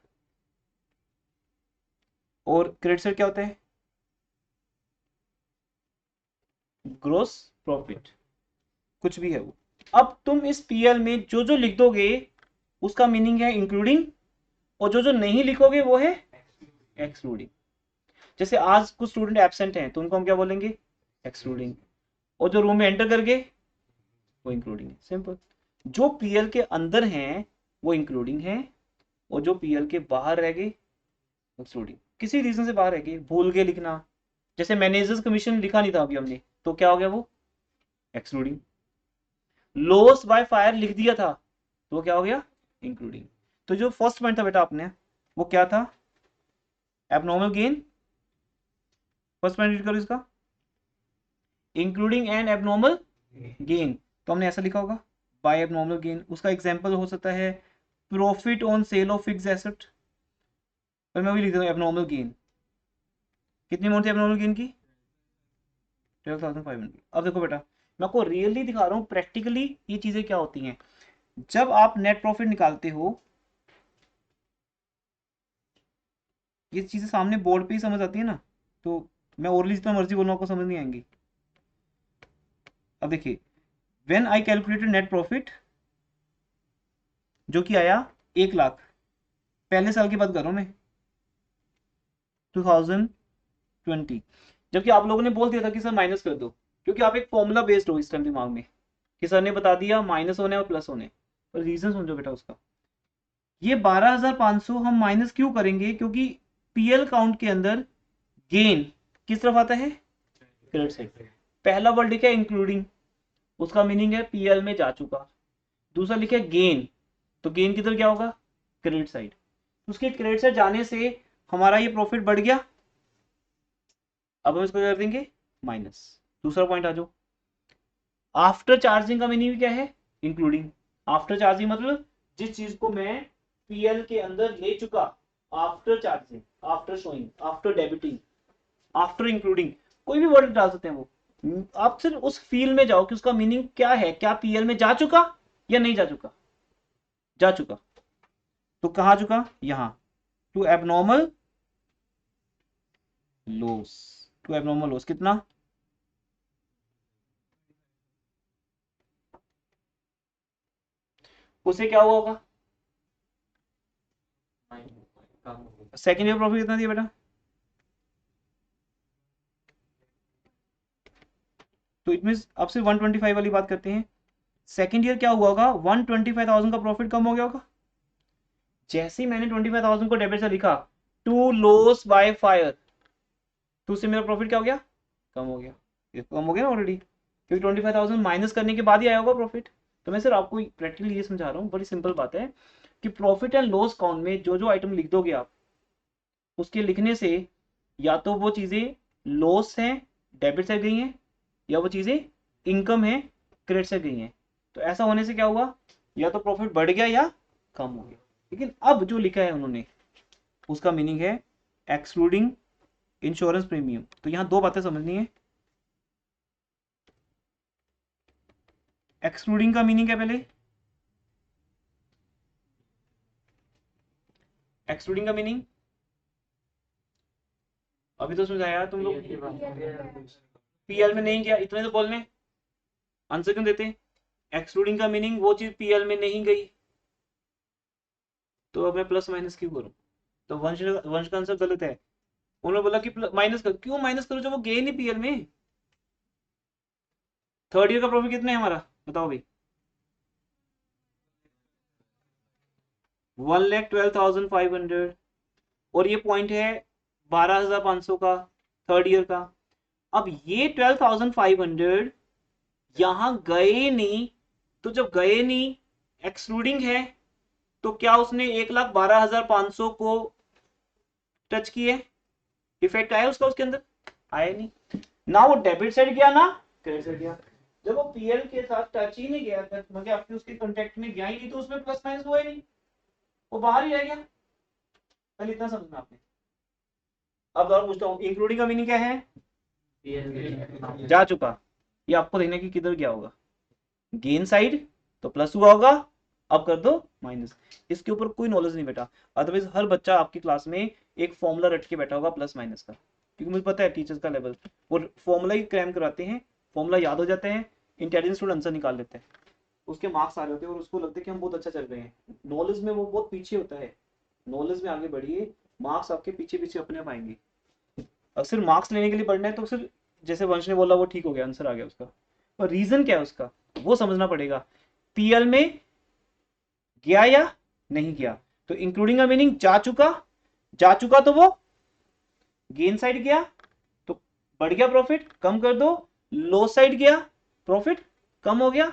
और क्रेडिट साइड क्या होता है, ग्रोस प्रॉफिट, कुछ भी है वो। अब तुम इस पीएल में जो जो लिख दोगे उसका मीनिंग है इंक्लूडिंग, और जो जो नहीं लिखोगे वो है एक्सक्लूडिंग। जैसे आज कुछ स्टूडेंट एब्सेंट हैं तो उनको हम क्या बोलेंगे, एक्सक्लूडिंग, और जो रूम में एंटर कर गए वो इंक्लूडिंग है, सिंपल। जो पीएल के अंदर हैं वो इंक्लूडिंग है, और जो पीएल के बाहर रह गए एक्सक्लूडिंग, किसी रीजन से बाहर रह गए, भूल गए लिखना, जैसे मैनेजर्स कमीशन लिखा नहीं था अभी हमने, तो क्या हो गया वो एक्सक्लूडिंग। लॉस बाय फायर लिख दिया था तो वो क्या हो गया इंक्लूडिंग। तो जो फर्स्ट पॉइंट था बेटा आपने, वो क्या था, abnormal gain, first point read करो इसका, इंक्लूडिंग एंड एबनॉर्मल गेन, तो हमने ऐसा लिखा होगा बाय एबनॉर्मल गेन। उसका एग्जांपल हो सकता है profit on sale of fixed asset, और मैं वही लिख दूंगा एबनॉर्मल गेन, कितनी अमाउंट थी एबनॉर्मल गेन की 12,500। अब देखो बेटा मैं आपको रियली दिखा रहा हूँ प्रैक्टिकली ये चीजें क्या होती हैं। जब आप नेट प्रॉफिट निकालते हो, ये चीजें सामने बोर्ड पे ही समझ आती है ना, तो मैं ओरली जितना मर्जी बोलूँ आपको समझ नहीं आएंगी। अब देखिए when I calculated net profit, जो कि आया 1,00,000, पहले साल की बात कर रहा हूं मैं 2020, जबकि आप लोगों ने बोल दिया था कि सर माइनस कर दो, क्योंकि आप एक फॉर्मूला बेस्ड हो इस टाइम दिमाग में कि सर ने बता दिया माइनस होने और प्लस होने, रीजन समझो बेटा उसका। ये 12,500 हम माइनस क्यों करेंगे, क्योंकि पीएल काउंट के अंदर गेन किस तरफ आता है, क्रेडिट साइड। पहला वर्ड लिखा है इंक्लूडिंग, उसका मीनिंग है पीएल में जा चुका। दूसरा लिखा है गेन, तो गेन किधर क्या होगा, क्रेडिट साइड। उसके क्रेडिट साइड जाने से हमारा ये प्रॉफिट बढ़ गया, अब हम इसको कर देंगे माइनस। दूसरा पॉइंट आ जाओ, आफ्टर चार्जिंग का मीनिंग क्या है, इंक्लूडिंग। आफ्टर चार्जिंग मतलब जिस चीज को मैं पीएल के अंदर ले चुका, after charging, after showing, after debiting, after including, कोई भी वर्ड डाल सकते हैं वो। आप सिर्फ उस फील में जाओ कि उसका मीनिंग क्या है, क्या पीएल में जा चुका या नहीं जा चुका, जा चुका। तो कहां चुका, यहां, to abnormal loss. To abnormal loss कितना, उसे क्या हुआ होगा, सेकेंड ईयर प्रॉफिट कितना दिया बेटा, तो इट मीन अब सिर्फ 125 वाली बात करते हैं। सेकेंड ईयर क्या हुआ होगा, 125,000 का प्रॉफिट कम हो गया होगा। जैसे ही मैंने 25,000 को डेबिट से लिखा, टू लॉस बाय फायर, तो उससे मेरा प्रॉफिट क्या हो गया, कम हो गया। ये कम हो गया ना ऑलरेडी, क्योंकि 25,000 माइनस करने के बाद ही आया होगा प्रॉफिट। तो मैं सिर्फ आपको प्रैक्टिकली ये समझा रहा हूँ, बड़ी सिंपल बात है कि प्रॉफिट एंड लॉस अकाउंट में जो जो आइटम लिख दोगे आप, उसके लिखने से या तो वो चीजें लॉस हैं, डेबिट साइड गई हैं, या वो चीजें इनकम है, क्रेडिट साइड गई हैं। तो ऐसा होने से क्या हुआ, या तो प्रॉफिट बढ़ गया या कम हो गया। लेकिन अब जो लिखा है उन्होंने, उसका मीनिंग है एक्सक्लूडिंग इंश्योरेंस प्रीमियम। तो यहां दो बातें समझनी है। एक्सक्लूडिंग का मीनिंग है, पहले एक्सक्लूडिंग का मीनिंग अभी तो समझाया तुम लोग, पीएल में नहीं गया, इतने तो बोलने, आंसर क्यों देते। एक्सक्लूडिंग का मीनिंग वो चीज पीएल में नहीं गई, तो अब मैं प्लस माइनस क्यों करूं। तो वंश का आंसर गलत है। उन्होंने बोला कि माइनस कर, क्यों माइनस करो जब वो गए नहीं पीएल में। थर्ड ईयर का प्रॉफिट कितना है हमारा, बताओ भाई, 1,12,500, और ये पॉइंट है 12,500 का थर्ड ईयर का। अब ये 12,500 यहां गए नहीं, तो जब गए नहीं, एक्सक्लूडिंग है, तो क्या उसने 1,12,500 को टच किए, इफेक्ट आया उसका उसके अंदर, आया नहीं ना। वो डेबिट साइड गया ना क्रेडिट साइड गया। जब वो पीएल के साथ टच ही नहीं गया, मतलब आपके उसके कॉन्टेक्ट में गया ही नहीं, तो उसमें प्लस माइनस हुआ ही नहीं, वो बाहर ही रह गया। पहले इतना समझना आपने। अब और पूछता हूँ, इंक्लूडिंग का मीनिंग क्या है, जा चुका। ये आपको देखना कि किधर गया होगा, गेन साइड तो प्लस हुआ होगा, अब कर दो माइनस। इसके ऊपर कोई नॉलेज नहीं बेटा, अदरवाइज हर बच्चा आपकी क्लास में एक फॉर्मूला रट के बैठा होगा प्लस माइनस का, क्योंकि मुझे पता है टीचर्स का लेवल, वो फॉर्मूला ही क्रैम कराते हैं, फॉर्मूला याद हो जाते हैं, इंटेलिजेंट स्टूडेंट आंसर निकाल लेते हैं, उसके मार्क्स आ रहे होते हैं और उसको लगता है कि हम बहुत अच्छा चल रहे हैं। नॉलेज में वो बहुत पीछे होता है, नॉलेज में आगे बढ़िए, मार्क्स आपके पीछे पीछे अपने आप आएंगे। और सिर्फ मार्क्स लेने के लिए पढ़ना है तो सिर्फ जैसे वंश ने बोला वो ठीक हो गया, आंसर आ गया उसका, और रीजन क्या है उसका वो समझना पड़ेगा। पीएल में गया या नहीं गया, तो इंक्लूडिंग का मीनिंग जा चुका, जा चुका तो वो गेन साइड गया, तो बढ़ गया प्रॉफिट, कम कर दो, लो साइड गया, प्रॉफिट कम हो गया,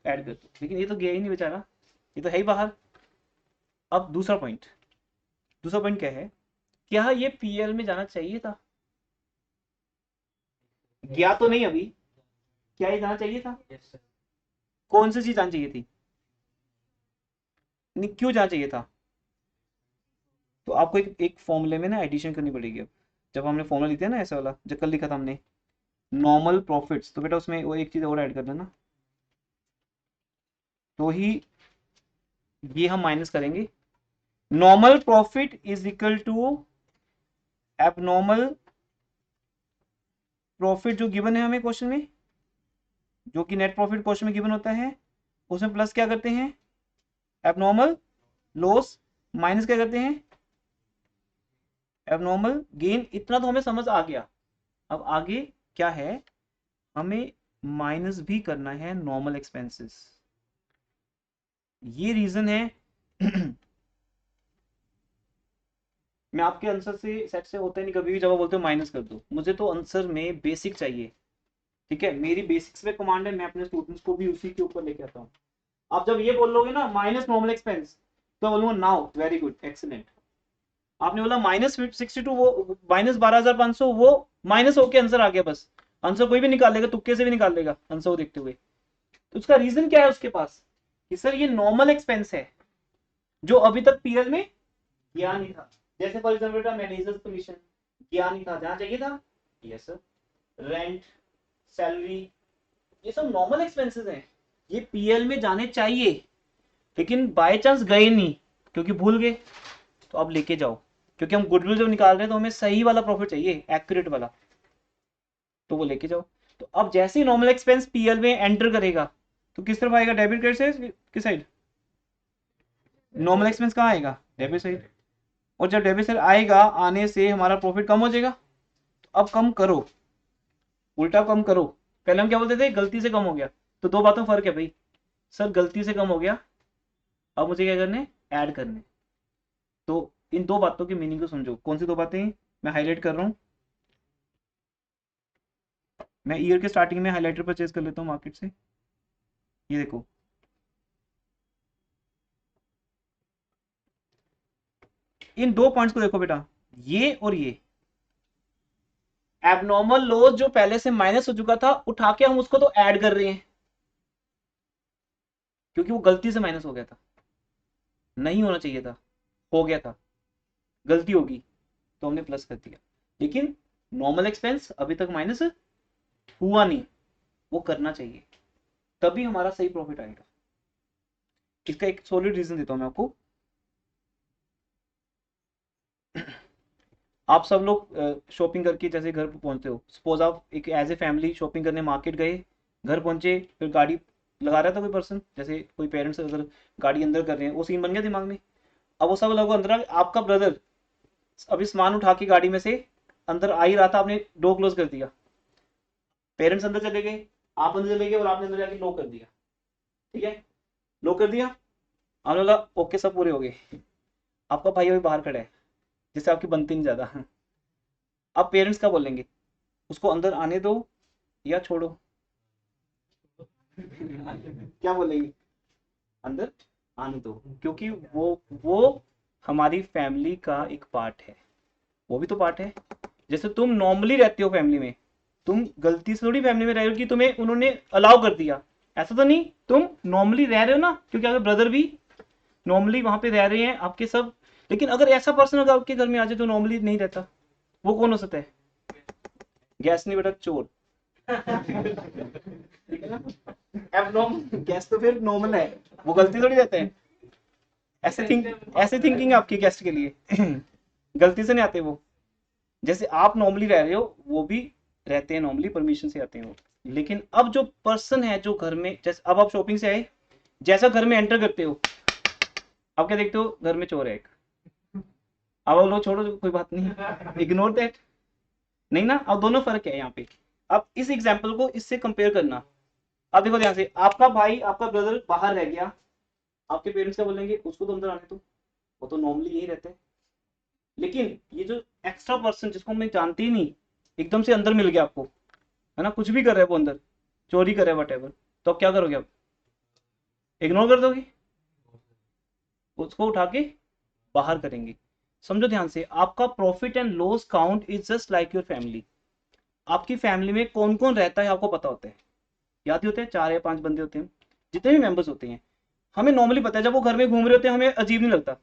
ऐड कर दो। लेकिन ये तो गया ही नहीं बेचारा, ये तो है ही बाहर। अब दूसरा पॉइंट, दूसरा पॉइंट क्या है, क्या ये पीएल में जाना चाहिए था, गया तो नहीं अभी, क्या ये जाना चाहिए था, कौन सी चीज जाना चाहिए थी, नहीं क्यों जाना चाहिए था। तो आपको एक फॉर्मूले में ना एडिशन करनी पड़ेगी। अब जब हमने फॉर्मूला लिखा है ना ऐसा वाला, जो कल लिखा था हमने नॉर्मल प्रॉफिट्स, तो बेटा उसमें वो एक चीज और ऐड कर देना, तो ही ये हम माइनस करेंगे। Normal profit is equal to abnormal profit, जो गिवन है हमें क्वेश्चन में, जो कि नेट प्रॉफिट क्वेश्चन में गिवन होता है, उसमें प्लस क्या करते हैं एबनॉर्मल लॉस, माइनस क्या करते हैं एबनॉर्मल गेन। इतना तो हमें समझ आ गया। अब आगे क्या है, हमें माइनस भी करना है नॉर्मल एक्सपेंसेस। ये रीजन है। मैं आपके आंसर से सेट से होता ही नहीं, कभी भी जब आप बोलते हो माइनस कर दो, मुझे तो आंसर में बेसिक चाहिए। ठीक है, मेरी बेसिक्स पे कमांड है, मैं अपने स्टूडेंट्स को भी उसी के ऊपर लेके आता हूँ। आप जब ये बोलोगे ना माइनस नॉर्मल एक्सपेंस, तो बोलूंगा नाउ वेरी गुड एक्सीलेंट। आपने बोला -62, वो -12,500, वो माइनस होके आंसर आ गया, बस आंसर कोई भी निकाल लेगा, तुक्के से भी निकाल लेगा आंसर को देखते हुए। तो उसका रीजन क्या है उसके पास कि सर ये नॉर्मल एक्सपेंस है जो अभी तक पीएल में गया नहीं था। जैसे फॉर एग्जाम्पल बेटा मैनेजर्स कमीशन गया नहीं था, जहां चाहिए था यस सर, रेंट, सैलरी, ये सब नॉर्मल एक्सपेंसेस हैं, ये पीएल में जाने चाहिए, लेकिन बाय चांस गए नहीं क्योंकि भूल गए। तो अब लेके जाओ, क्योंकि हम गुडविल जब निकाल रहे हैं तो हमें सही वाला प्रॉफिट चाहिए, एक्यूरेट वाला, तो वो लेके जाओ। तो अब जैसे ही नॉर्मल एक्सपेंस पीएल में एंटर करेगा तो किस तरफ आएगा, डेबिट क्रेडिट से किस साइड, नॉर्मल एक्सपेंस कहाँ आएगा, डेबिट साइड। और जब डेबिट साइड आएगा, आने से हमारा प्रॉफिट कम हो जाएगा। तो अब कम करो, उल्टा कम करो। पहले हम क्या बोलते थे, गलती से कम हो गया, तो दो बातों फर्क है भाई। सर गलती से कम हो गया, अब मुझे क्या करने, ऐड करने। तो इन दो बातों की मीनिंग को समझो। कौन सी दो बातें मैं हाईलाइट कर रहा हूं, मैं ईयर के स्टार्टिंग में हाइलाइटर परचेज कर लेता हूँ मार्केट से। ये देखो, इन दो पॉइंट्स को देखो बेटा, ये और ये एबनॉर्मल लॉस जो पहले से माइनस हो चुका था, उठा के हम उसको तो ऐड कर रहे हैं, क्योंकि वो गलती से माइनस हो गया था, नहीं होना चाहिए था, हो गया था, गलती होगी तो हमने प्लस कर दिया। लेकिन नॉर्मल एक्सपेंस अभी तक माइनस हुआ नहीं, वो करना चाहिए, तभी हमारा सही प्रॉफिट आएगा। इसका एक सॉलिड रीजन देता हूं मैं आपको। आप सब लोग शॉपिंग करके जैसे घर पर पहुंचते हो, सपोज आप एक एज ए फैमिली शॉपिंग करने मार्केट गए, घर पहुंचे, फिर गाड़ी लगा रहा था कोई पर्सन, जैसे कोई पेरेंट्स अगर गाड़ी अंदर कर रहे हैं, वो सीन बन गया दिमाग में। अब वो सब लोग अंदर आ गए, आपका ब्रदर अभी सामान उठा के गाड़ी में से अंदर आ ही रहा था, आपने डोर क्लोज कर दिया, पेरेंट्स अंदर चले गए, आप अंदर चले गए, और आपने अंदर जाके लॉक कर दिया। ठीक है, लॉक कर दिया, आपने बोला ओके सब पूरे हो गए। आपका भाई अभी बाहर खड़ा है, जिससे आपकी बनती नहीं ज्यादा। अब पेरेंट्स क्या बोलेंगे, उसको अंदर आने दो या छोड़ो, क्या बोलेंगे, अंदर आने दो, क्योंकि वो हमारी फैमिली का एक पार्ट है, वो भी तो पार्ट है। जैसे तुम नॉर्मली रहते हो फैमिली में, तुम गलती से थोड़ी फैमिली में रह रहे हो कि तुम्हें उन्होंने अलाउ कर दिया, ऐसा तो नहीं, तुम नॉर्मली रह रहे हो ना, क्योंकि अगर ब्रदर भी नॉर्मली वहां पे रह रहे हैं आपके सब। लेकिन अगर ऐसा पर्सन अगर आपके घर में आ जाए जो नॉर्मली नहीं रहता, वो कौन हो सकता है, गैस नहीं बेटा, चोर। एबनॉर्मल गैस तो फिर नॉर्मल है, वो गलती थोड़ी रहते हैं। ऐसे थिंकिंग है आपकी गेस्ट के लिए। गलती से नहीं आते वो, जैसे आप नॉर्मली रह रहे हो वो भी रहते हैं नॉर्मली, परमिशन से आते हैं वो। लेकिन अब जो पर्सन है जो घर में, जैसे अब आप शॉपिंग से आए, जैसा घर में एंटर करते हो, अब क्या देखते हो, घर में चोर है एक। अब आप लोग छोड़ो, कोई बात नहीं, इग्नोर दैट, नहीं ना। अब दोनों फर्क है यहाँ पे। अब इस एग्जाम्पल को इससे कंपेयर करना, अब देखो ध्यान से, आपका भाई आपका ब्रदर बाहर रह गया, आपके पेरेंट्स क्या बोलेंगे, उसको तो अंदर आने दो, वो तो नॉर्मली यही रहते हैं। लेकिन ये जो एक्स्ट्रा पर्सन जिसको हम जानते ही नहीं, एकदम से अंदर मिल गया आपको, है ना, कुछ भी कर रहा है वो अंदर, चोरी कर रहा है वट, तो अब क्या करोगे, आप इग्नोर कर दोगे, उसको उठा के बाहर करेंगे। समझो ध्यान से, आपका profit and loss count is just like your family. आपकी फैमिली में कौन कौन रहता है आपको पता होता है, याद ही होते हैं, 4 या 5 बंदे होते हैं, जितने भी मेंबर्स होते हैं, हमें नॉर्मली पता है, जब वो घर में घूम रहे होते हैं हमें अजीब नहीं लगता।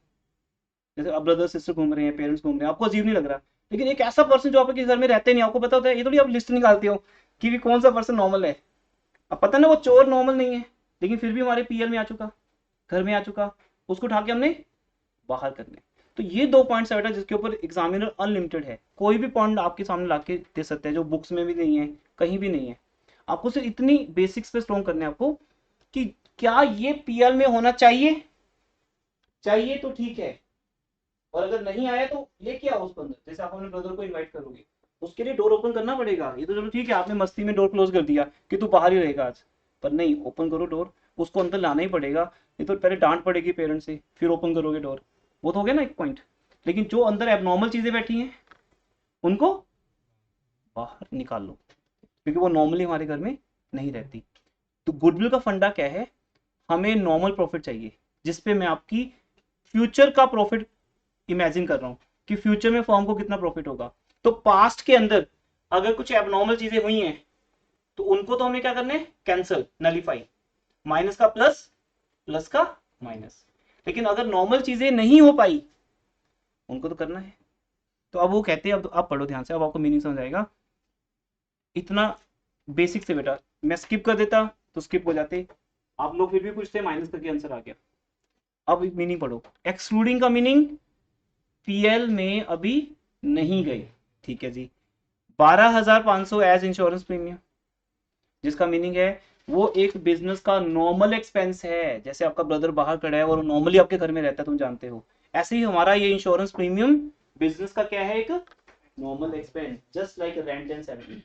जैसे अब ब्रदर सिस्टर घूम रहे हैं, पेरेंट्स घूम रहे हैं, आपको अजीब नहीं लग रहा। लेकिन एक ऐसा पर्सन जो आपके घर में रहते नहीं, आपको पता होता है, ये थोड़ी आप लिस्ट निकालते हो कि भी कौन सा पर्सन नॉर्मल है। अब पता ना वो चोर नॉर्मल नहीं है, लेकिन फिर भी हमारे पीएल में आ चुका, घर में आ चुका, उसको उठा के हमने बाहर करने। तो ये 2 पॉइंट्स है बेटा जिसके ऊपर एग्जामिनर अनलिमिटेड है, कोई भी पॉइंट आपके सामने ला के दे सकते हैं जो बुक्स में भी नहीं है, कहीं भी नहीं है। आपको सिर्फ इतनी बेसिक्स पे स्ट्रॉन्ग करने हैं आपको कि क्या ये पीएल में होना चाहिए, चाहिए तो ठीक है, और अगर नहीं आया तो लेके आओ उसको अंदर। जैसे आप अपने ब्रदर को इनवाइट करोगे, उसके लिए डोर ओपन करना पड़ेगा। ये तो चलो ठीक है, आपने मस्ती में डोर क्लोज कर दिया कि तू बाहर ही रहेगा आज, पर नहीं, ओपन करो डोर, उसको अंदर लाना ही पड़ेगा, नहीं तो पहले डांट पड़ेगी पेरेंट्स से, फिर ओपन करोगे डोर। वो तो हो गया ना एक पॉइंट। लेकिन जो अंदर एबनॉर्मल चीजें बैठी हैं उनको बाहर निकाल लो, क्योंकि वो नॉर्मली हमारे घर में नहीं रहती। तो गुडविल का फंडा क्या है, हमें नॉर्मल प्रॉफिट चाहिए जिसपे मैं आपकी फ्यूचर का प्रॉफिट इमेजिन कर रहा हूं कि फ्यूचर में फर्म को कितना प्रॉफिट होगा। तो पास्ट के अंदर अगर कुछ एबनॉर्मल चीजें हुई हैं तो उनको तो हमें क्या करना है, कैंसल, नलीफाई, माइनस का प्लस, प्लस का माइनस। लेकिन अगर नॉर्मल चीजें नहीं हो पाई उनको तो करना है। तो अब वो कहते हैं, अब आप पढ़ो ध्यान से, अब आपको मीनिंग समझ आएगा। इतना बेसिक से बेटा, मैं स्किप कर देता तो स्किप हो जाते, आप लोग फिर भी पूछते माइनस करके आंसर आ गया। अब मीनिंग पढ़ो। एक्सक्लूडिंग का मीनिंग पीएल में अभी नहीं गई, ठीक है जी। 12,500 एज इंश्योरेंस प्रीमियम, जिसका मीनिंग है वो एक बिजनेस का नॉर्मल एक्सपेंस है। जैसे आपका ब्रदर बाहर खड़ा है और नॉर्मली आपके घर में रहता है, तुम जानते हो, ऐसे ही हमारा ये इंश्योरेंस प्रीमियम बिजनेस का क्या है, एक normal expense, just like rent and salary.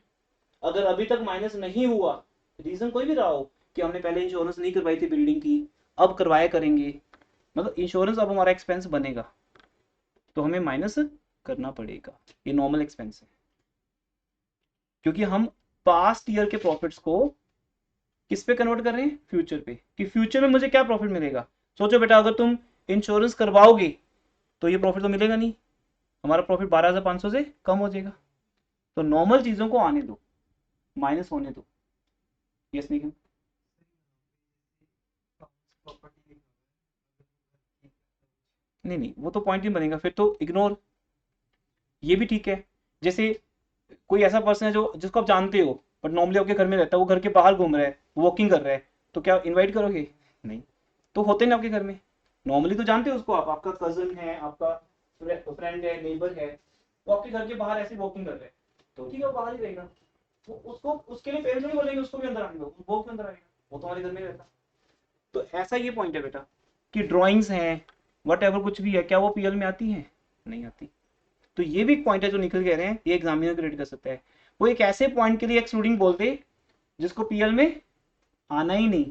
अगर अभी तक माइनस नहीं हुआ, रीजन कोई भी रहा हो कि हमने पहले इंश्योरेंस नहीं करवाई थी बिल्डिंग की, अब करवाया करेंगे, मतलब इंश्योरेंस अब हमारा एक्सपेंस बनेगा, तो हमें माइनस करना पड़ेगा। ये नॉर्मल एक्सपेंस है, क्योंकि हम पास्ट ईयर के प्रॉफिट्स को किस पे कन्वर्ट कर रहे हैं, फ्यूचर पे, कि फ्यूचर में मुझे क्या प्रॉफिट मिलेगा। सोचो बेटा, अगर तुम इंश्योरेंस करवाओगे तो ये प्रॉफिट तो मिलेगा नहीं, हमारा प्रॉफिट 12,500 से कम हो जाएगा। तो नॉर्मल चीजों को आने दो, माइनस होने दो। यस नहीं, नहीं वो तो पॉइंट नहीं बनेगा, फिर तो इग्नोर। ये भी ठीक है, जैसे कोई ऐसा पर्सन है जो जिसको आप जानते हो बट नॉर्मली आपके घर में रहता है, वो घर के बाहर घूम रहा है, वॉकिंग कर रहा है, तो क्या इनवाइट करोगे, नहीं। तो होते ना आपके घर में, नॉर्मली तो जानते हो उसको आप, आपका कजन है, आपका फ्रेंड है, नेबर है, वो आपके घर के बाहर ऐसे वॉकिंग कर रहे हैं, तो ठीक है वो बाहर ही रहेगा। तो उसको, उसके लिए पेरेंट्स नहीं बोलेंगे उसको भी अंदर आने दो, वो भी अंदर आएगा, वो तो हमारे घर में रहता। तो ऐसा ये पॉइंट है बेटा कि ड्राइंग्स हैं, वट एवर कुछ भी है, क्या वो पीएल में आती है, नहीं आती। तो ये भी एक पॉइंट है जो निकल कह रहे हैं, ये एग्जामिनर क्रिएट कर सकता है। वो एक ऐसे पॉइंट के लिए एक्सक्लूडिंग बोलते जिसको पीएल में आना ही नहीं,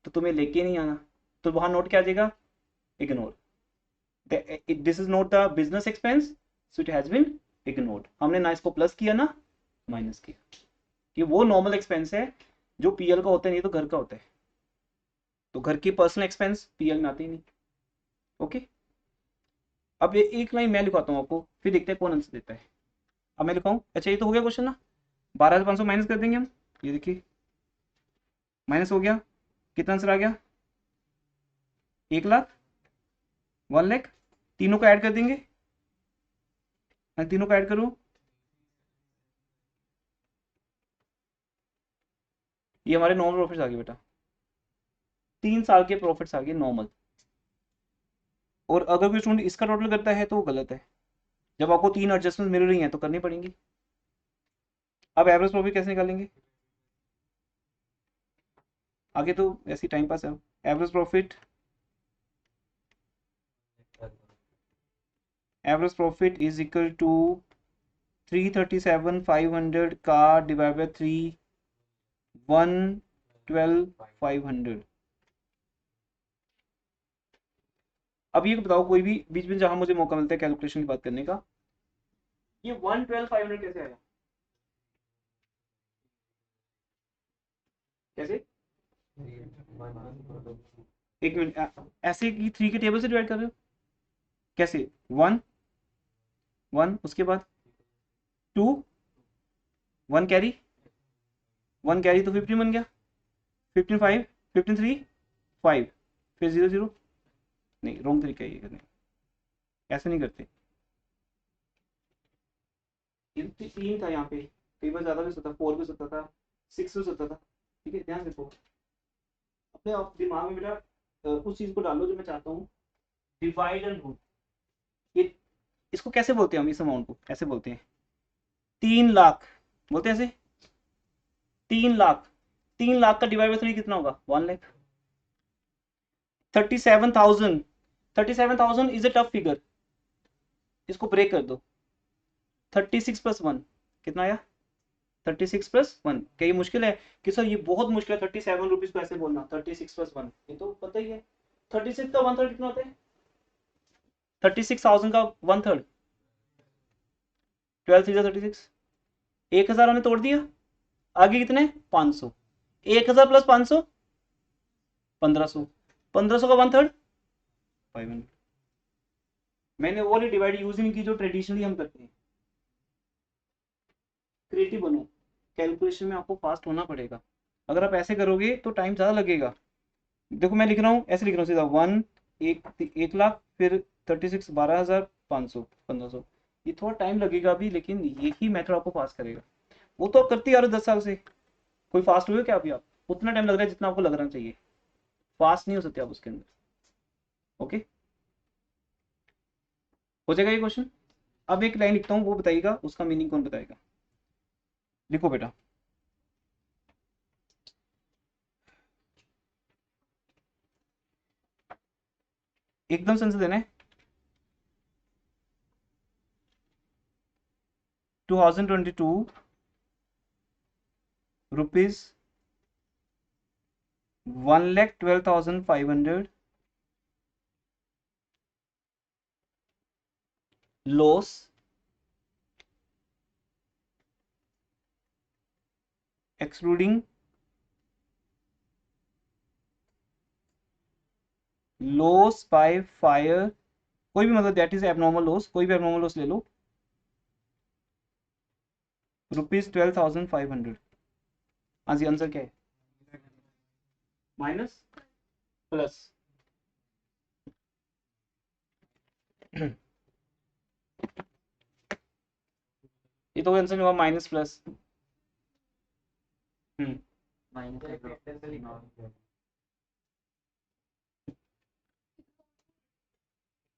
तो तुम्हें लेके नहीं आना, तो वहां नोट क्या आ जाएगा, ignore. This is not the business expense, so it has been ignored. हमने ना इसको प्लस किया ना माइनस किया, कि वो नॉर्मल एक्सपेंस है जो पीएल का होता है, नहीं तो घर का होता है। तो घर की पर्सनल एक्सपेंस पीएल में आते ही नहीं। ओके, अब ये एक लाइन मैं लिखवाता हूँ आपको, फिर देखते हैं कौन आंसर देता है। अब मैं लिखाऊं, अच्छा ये तो हो गया क्वेश्चन ना, 12,500 माइनस कर देंगे हम, ये देखिए माइनस हो गया, कितना आंसर आ गया, 1,00,000, 1,00,000, तीनों को ऐड कर देंगे, मैं तीनों को ऐड करूं, ये हमारे नॉर्मल प्रॉफिट्स आ गए बेटा, 3 साल के प्रॉफिट्स आ गए नॉर्मल। और अगर कोई स्टूडेंट इसका टोटल करता है तो वो गलत है, जब आपको 3 एडजस्टमेंट मिल रही हैं तो करनी पड़ेंगी। अब एवरेज प्रॉफिट कैसे निकालेंगे, आगे तो ऐसी टाइम पास है। Average profit, average profit is equal to 337,500 का डिवाइड बाय 3, 112,500। अब ये बताओ, कोई भी बीच में जहां मुझे मौका मिलता है कैलकुलेशन की बात करने का, ये 112,500 कैसे आया, कैसे, एक मिनट, ऐसे की 3 के टेबल से डिवाइड कर रहे हो, कैसे, 1 1 उसके बाद 2, 1 कैरी, 1 कैरी तो 15 बन गया, 15 5, 15 3 5, फिर 0 0, नहीं रॉन्ग तरीका है ये करने, ऐसे नहीं करते। ये 3 था यहाँ पे, कई बार ज्यादा भी सकता, 4 भी सकता था, 6 भी सकता था, ठीक है, ध्यान रखो अपने आप दिमाग में बेटा, उस चीज को डालो जो मैं चाहता हूँ, डिवाइड एंड रूल। ये इसको कैसे बोलते हैं हम, इस अमाउंट को ऐसे बोलते हैं, 3,00,000 बोलते हैं ऐसे, 3,00,000, 3,00,000 का डिवाइड बाय 3 कितना होगा, 1,00,000। 37,000, 37,000 इज अ टफ फिगर, इसको ब्रेक कर दो, 36 + 1 कितना आया, 36 प्लस 1। क्या ये मुश्किल है कि सर ये बहुत मुश्किल है 37 रुपीज को ऐसे बोलना 36 प्लस 1, ये तो पता ही है। 36 का 1/3 कितना होता है? 36,000 का 1/3 12 3 36। 1000 हमने तोड़ दिया, आगे कितने 500, 1000 प्लस 500 1500, 1500 का 1/3 500। मैंने वो वाली डिवाइड यूज नहीं की जो ट्रेडिशनली हम करते हैं। क्रिएटिव बनो, कैलकुलेशन में आपको फास्ट होना पड़ेगा। अगर आप ऐसे करोगे तो टाइम ज़्यादा लगेगा। देखो मैं लिख रहा हूँ, ऐसे लिख रहा हूँ सीधा 1 1 लाख, फिर 36 12,500 1500। ये थोड़ा टाइम लगेगा अभी, लेकिन यही मेथड आपको पास करेगा। वो तो आप करते आ रहे हो 10 साल से, कोई फास्ट हुए क्या अभी आप? उतना टाइम लग रहा है जितना आपको लगना चाहिए, फास्ट नहीं हो सकते आप उसके अंदर। ओके, हो जाएगा ये क्वेश्चन। अब एक लाइन लिखता हूँ, वो बताइएगा उसका मीनिंग कौन बताएगा। लिखो बेटा, एकदम से आंसर देना है। 2022 rupees 1,12,500 loss excluding loss by fire, कोई भी मतलब दैट इज एबनॉर्मल लॉस, कोई भी एबनॉर्मल लॉस ले लो, ₹12,500। हाँ जी, आंसर क्या है? माइनस प्लस, ये तो आंसर नहीं हुआ, माइनस प्लस।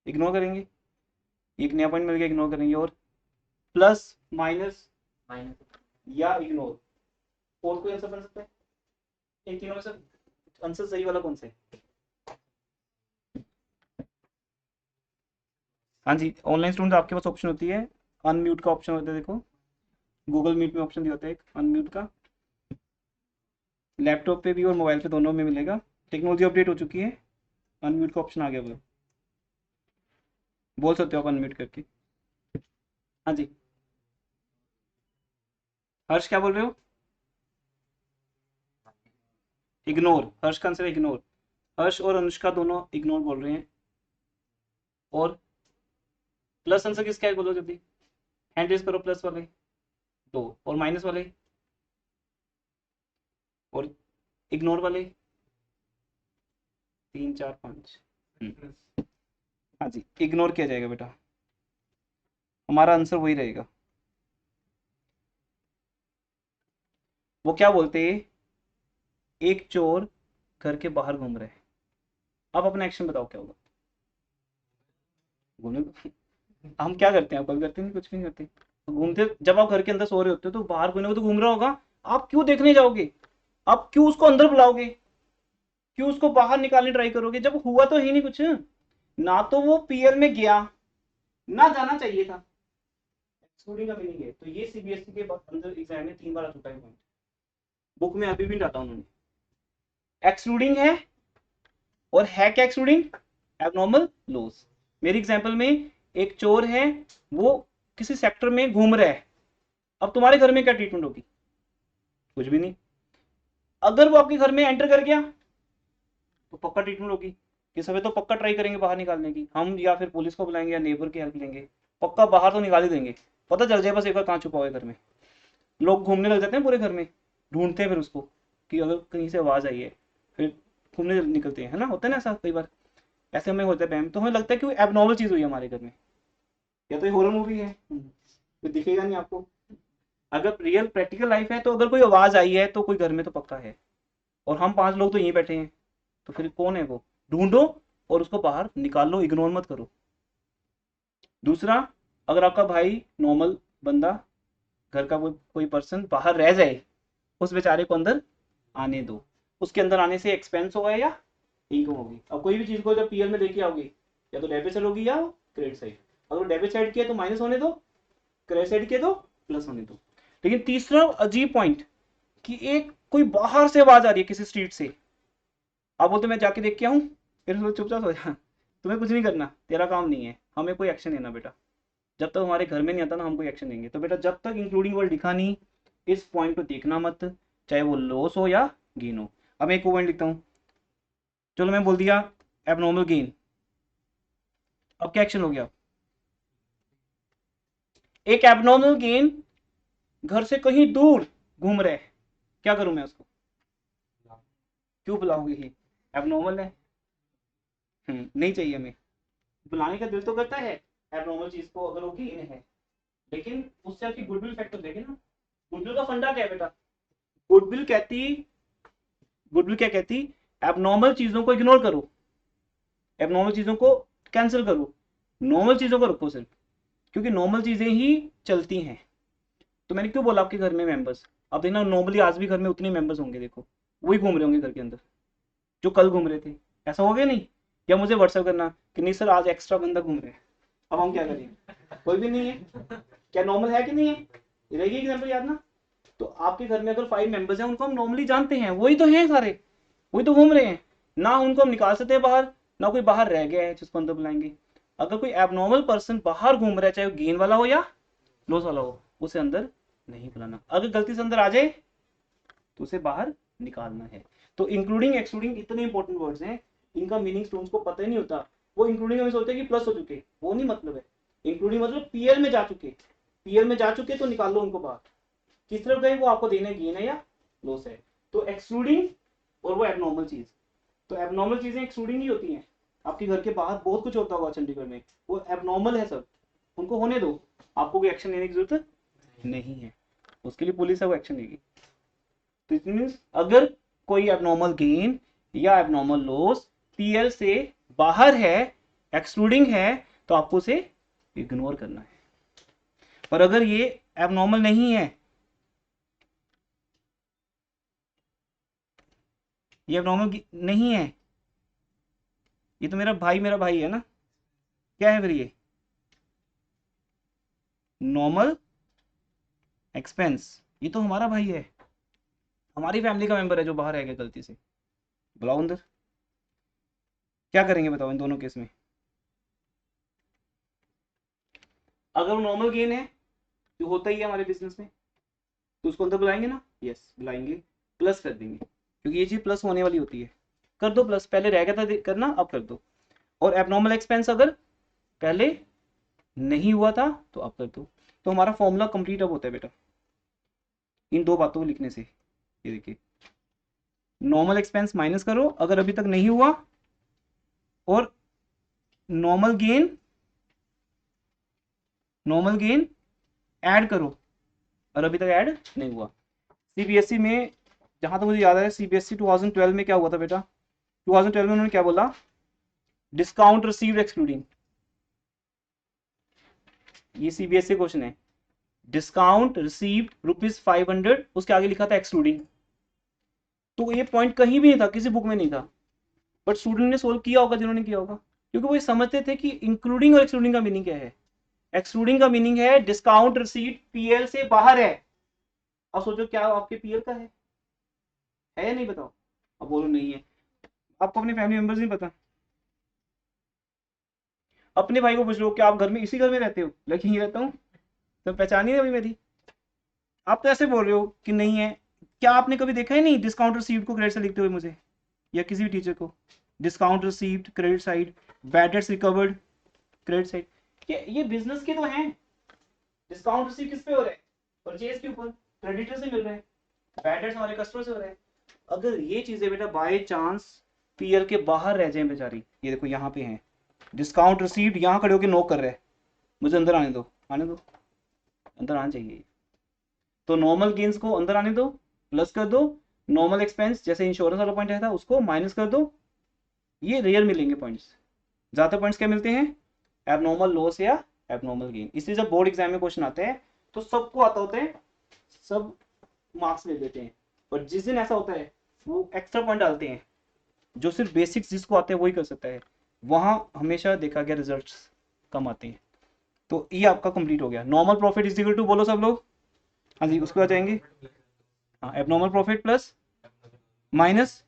इग्नोर करेंगे, एक नया पॉइंट मिल गया, इग्नोर करेंगे। और प्लस माइनस या इग्नोर, और कोई आंसर बन सकता है इन तीनों में से? आंसर सही वाला कौन सा है? हाँ जी, ऑनलाइन स्टूडेंट आपके पास ऑप्शन होती है, अनम्यूट का ऑप्शन होता है। देखो गूगल मीट में ऑप्शन दिया होता है एक अनम्यूट का, लैपटॉप पे भी और मोबाइल पे दोनों में मिलेगा। टेक्नोलॉजी अपडेट हो चुकी है, अनम्यूट का ऑप्शन आ गया, वो बोल सकते हो आप अनम्यूट करके। हाँ जी, हर्ष क्या बोल रहे हो? इग्नोर, हर्ष का आंसर इग्नोर। हर्ष और अनुष्का दोनों इग्नोर बोल रहे हैं। और प्लस आंसर किसका है बोलो जल्दी, हैंड रेज करो। प्लस वाले 2, और माइनस वाले, और इग्नोर वाले 3 4 5। हाँ जी, इग्नोर किया जाएगा बेटा, हमारा आंसर वही रहेगा। वो क्या बोलते हैं, एक चोर घर के बाहर घूम रहे हैं। अब अपना एक्शन बताओ क्या होगा? घूमने हम क्या करते हैं, आप कभी करते नहीं, कुछ भी नहीं करते। तो घूमते, जब आप घर के अंदर सो रहे होते हो तो बाहर कोई ना कोई तो घूम रहा होगा, आप क्यों देखने जाओगे? आप क्यों उसको अंदर बुलाओगे? क्यों उसको बाहर निकालने ट्राई करोगे जब हुआ तो ही नहीं कुछ? ना तो वो पीएल में गया, ना जाना चाहिए था। एक्सक्लूडिंग का मीनिंग है, तो ये सीबीएसई के अंदर एग्जाम में 3 बार आ चुका है पॉइंट, बुक में अभी भी डाटा उन्होंने। एक्सक्लूडिंग है, और है क्या एक्सक्लूडिंग? Abnormal loss. मेरी एग्जांपल में एक चोर है, वो किसी सेक्टर में घूम रहा है, अब तुम्हारे घर में क्या ट्रीटमेंट होगी? कुछ भी नहीं। अगर वो आपके घर में एंटर कर गया तो पक्का ट्रीटमेंट होगी, कि सभी तो पक्का ट्राई करेंगे बाहर निकालने की हम, या फिर पुलिस को बुलाएंगे या नेबर की हेल्प लेंगे, पक्का बाहर तो निकाल ही देंगे। पता चल जाए बस एक बार कहाँ छुपा हुआ है घर में। लोग घूमने लग जाते हैं पूरे घर में, ढूंढते हैं फिर उसको, कि अगर कहीं से आवाज आई है, फिर घूमने निकलते हैं, है ना, होता है ना ऐसा कई बार। ऐसे हमें होता है बहम, तो हमें लगता है कि एबनॉर्मल चीज हुई है हमारे घर में, या तो ये हॉरर मूवी है, कोई दिखेगा नहीं आपको। अगर रियल प्रैक्टिकल लाइफ है तो अगर कोई आवाज आई है तो कोई घर में तो पक्का है, और हम 5 लोग तो यहीं बैठे हैं, तो फिर कौन है वो? ढूंढो और उसको बाहर निकाल लो, इग्नोर मत करो। दूसरा, अगर आपका भाई नॉर्मल बंदा, घर का कोई पर्सन बाहर रह जाए, उस बेचारे को अंदर आने दो। उसके अंदर आने से एक्सपेंस होगा या इनकम होगी? अब कोई भी चीज को जब पीएल में लेके आओगे, या तो डेबिट साइड होगी या क्रेडिट साइड। अगर डेबिट साइड की है तो माइनस होने दो, क्रेडिट साइड की है तो प्लस होने दो। लेकिन तीसरा अजीब पॉइंट कि एक कोई बाहर से आवाज आ रही है किसी स्ट्रीट से, आप बोलते मैं जाके देख के आऊं, फिर चुपचाप हो जा, तुम्हें कुछ नहीं करना, तेरा काम नहीं है, हमें कोई एक्शन लेना बेटा, जब तक हमारे घर में नहीं आता ना हम कोई एक्शन लेंगे। तो बेटा जब तक इंक्लूडिंग वर्ड लिखा नहीं, इस पॉइंट को देखना मत, चाहे वो लॉस हो या गेन हो। अब मैं एक पॉइंट लिखता हूं, चलो मैं बोल दिया एबनॉर्मल गेन, अब क्या एक्शन हो गया, एक एबनॉर्मल गेन घर से कहीं दूर घूम रहे, क्या करूं मैं उसको, क्यों बुलाओगे, ही एबनॉर्मल है, नहीं चाहिए हमें, बुलाने का दिल तो करता है एबनॉर्मल चीज को अगर वो गेन है, लेकिन उससे आपकी गुडविल फैक्टर देखे ना, गुडविल का फंडा क्या है बेटा, गुडविल कहती, गुडविल क्या कहती, एबनॉर्मल चीजों को इग्नोर करो, एबनॉर्मल चीजों को कैंसिल करो, नॉर्मल चीजों को रखो सिर्फ, क्योंकि नॉर्मल चीजें ही चलती हैं। तो मैंने क्यों बोला आपके घर में मेंबर्स, अब देखना नॉर्मली आज भी घर में उतने मेंबर्स होंगे, देखो वही घूम रहे होंगे घर के अंदर जो कल घूम रहे थे, ऐसा हो गया नहीं, या मुझे व्हाट्सएप करना कि नहीं सर आज एक्स्ट्रा बंदा घूम रहे हैं, अब हम क्या करें, कोई भी नहीं है, क्या नॉर्मल है कि नहीं है, रहेगी एग्जाम्पल याद ना। तो आपके घर में अगर 5 मेंबर्स हैं, उनको हम नॉर्मली जानते हैं, वही तो हैं सारे, वही तो घूम रहे हैं, ना उनको हम निकाल सकते हैं बाहर, ना कोई बाहर रह गया है जिसको अंदर बुलाएंगे। अगर कोई एबनॉर्मल पर्सन बाहर घूम रहा है, चाहे वो गेन वाला हो या लॉस वाला हो, उसे अंदर नहीं बुलाना, अगर गलती से अंदर आ जाए तो उसे बाहर निकालना है। तो इंक्लूडिंग एक्सक्लूडिंग इतने इंपॉर्टेंट वर्ड्स हैं, इनका मीनिंग स्टूडेंट्स को पता ही नहीं होता, वो इंक्लूडिंग में सोचते हैं कि प्लस हो चुके, वो नहीं मतलब है, इंक्लूडिंग मतलब पीएल में जा चुके, पीएल में जा चुके तो निकाल लो उनको बाहर, किस तरफ गए वो आपको देने गेन है या लॉस है। तो एक्सक्लूडिंग और वो एबनॉर्मल चीज, तो एबनॉर्मल चीजें एक्सक्लूडिंग ही होती हैं, आपके घर के बाहर बहुत कुछ होता होगा चंडीगढ़ में, वो एबनॉर्मल है सब, उनको होने दो, आपको कोई एक्शन लेने की जरूरत नहीं है, उसके लिए पुलिस है वो एक्शन लेगी। तो इट मींस अगर कोई एबनॉर्मल गेन या एबनॉर्मल लॉस पीएल से बाहर है, एक्सक्लूडिंग है, तो आपको उसे इग्नोर करना है। पर अगर ये एबनॉर्मल नहीं है, ये एबनॉर्मल नहीं है, ये तो मेरा भाई है ना, क्या है फिर ये नॉर्मल एक्सपेंस, ये तो हमारा भाई है, हमारी फैमिली का मेंबर है जो बाहर रह गया गलती से, बुलाओ अंदर, क्या करेंगे बताओ इन दोनों केस में। अगर वो नॉर्मल गेन है जो होता ही है हमारे बिजनेस में, तो उसको अंदर बुलाएंगे ना, यस बुलाएंगे, प्लस कर देंगे, क्योंकि ये चीज प्लस होने वाली होती है, कर दो प्लस, पहले रह गया था करना अब कर दो। और एबनॉर्मल एक्सपेंस अगर पहले नहीं हुआ था तो अब कर दो। तो हमारा फॉर्मूला कंप्लीट अब होता है बेटा इन दो बातों को लिखने से, ये देखिए नॉर्मल एक्सपेंस माइनस करो अगर अभी तक नहीं हुआ, और नॉर्मल गेन ऐड करो और अभी तक ऐड नहीं हुआ। सीबीएसई में जहां तक मुझे याद है, सीबीएसई 2012 में क्या हुआ था बेटा, 2012 में उन्होंने क्या बोला, डिस्काउंट रिसीव्ड एक्सक्लूडिंग, ये सीबीएसई क्वेश्चन है, डिस्काउंट रिसीव्ड ₹500, उसके आगे लिखा था एक्सक्लूडिंग, तो ये पॉइंट कहीं भी नहीं था, किसी बुक में नहीं था, बट स्टूडेंट ने सोल्व किया होगा जिन्होंने किया होगा, क्योंकि वो ये समझते थे कि इंक्लूडिंग और एक्सक्लूडिंग का मीनिंग क्या है। एक्सक्लूडिंग का मीनिंग है डिस्काउंट रिसीट पीएल से बाहर है। अब सोचो क्या आपके पीएल का है या नहीं, बताओ, अब बोलो नहीं है, आपको अपने फैमिली मेंबर्स नहीं पता, अपने भाई को पूछ लो क्या आप घर में इसी घर में रहते हो, लेकिन यही रहता हूँ, तो पहचान ही नहीं अभी मेरी, आप तो ऐसे बोल रहे हो कि नहीं है, क्या आपने कभी देखा ही नहीं डिस्काउंट रिसीव्ड को क्रेडिट से लिखते हुए मुझे या किसी भी टीचर को, discount received credit side, bad debts recovered credit side, ये बिजनेस के तो हैं, डिस्काउंट रिसीव किस पे हो रहा है, परचेज के ऊपर, क्रेडिटर से मिल रहे हैं, बैड डेट्स हमारे कस्टमर से हो रहे हैं। अगर ये चीजें बेटा बाय चांस पीएल के बाहर रह जाए बेचारी, ये देखो यहाँ पे हैं डिस्काउंट रिसीव्ड, यहाँ खड़े होकर नोक कर रहे हैं, मुझे अंदर आने दो, अंदर आना चाहिए, तो नॉर्मल गेन्स को अंदर आने दो, प्लस कर दो, नॉर्मल एक्सपेंस जैसे इंश्योरेंस वाला पॉइंट आया था उसको माइनस कर दो, ये रेयर मिलेंगे पॉइंट्स, ज्यादा पॉइंट्स क्या मिलते हैं, एबनॉर्मल लॉस या एबनॉर्मल गेन। इसलिए जब बोर्ड एग्जाम में क्वेश्चन आते हैं तो सबको आता होता है, सब मार्क्स ले लेते हैं, पर जिस दिन ऐसा होता है वो एक्स्ट्रा पॉइंट डालते हैं, जो सिर्फ बेसिक्स जिसको आते हैं वही कर सकता है, वहां हमेशा देखा गया रिजल्ट्स कम आते हैं। तो ये आपका कंप्लीट हो गया, normal profit is equal to, बोलो सब लोग, हाँ जी, उसके बाद जाएंगे, हाँ abnormal profit plus minus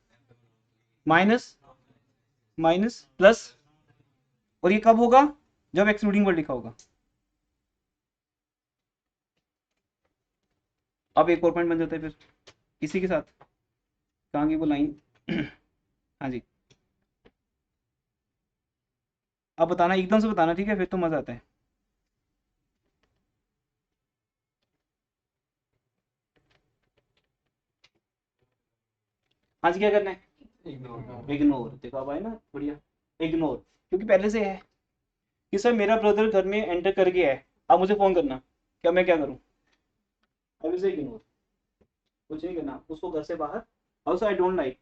minus minus plus, और ये कब होगा, जब एक्सक्लूडिंग वर्ड लिखा होगा। अब एक और पॉइंट बन जाता है फिर इसी के साथ, कहाँ की वो लाइन हाँ जी, अब बताना एकदम से बताना, ठीक है, फिर तो मजा आता है। हाँ जी, क्या करना है, इग्नोर, देखो अब आए ना, बढ़िया, इग्नोर, क्योंकि पहले से है कि सर मेरा ब्रदर घर में एंटर कर गया है, अब मुझे फोन करना, क्या मैं क्या करूँ, अब इसे इग्नोर, कुछ नहीं करना, उसको घर से बाहर, ऑल्सो आई डोंट लाइक,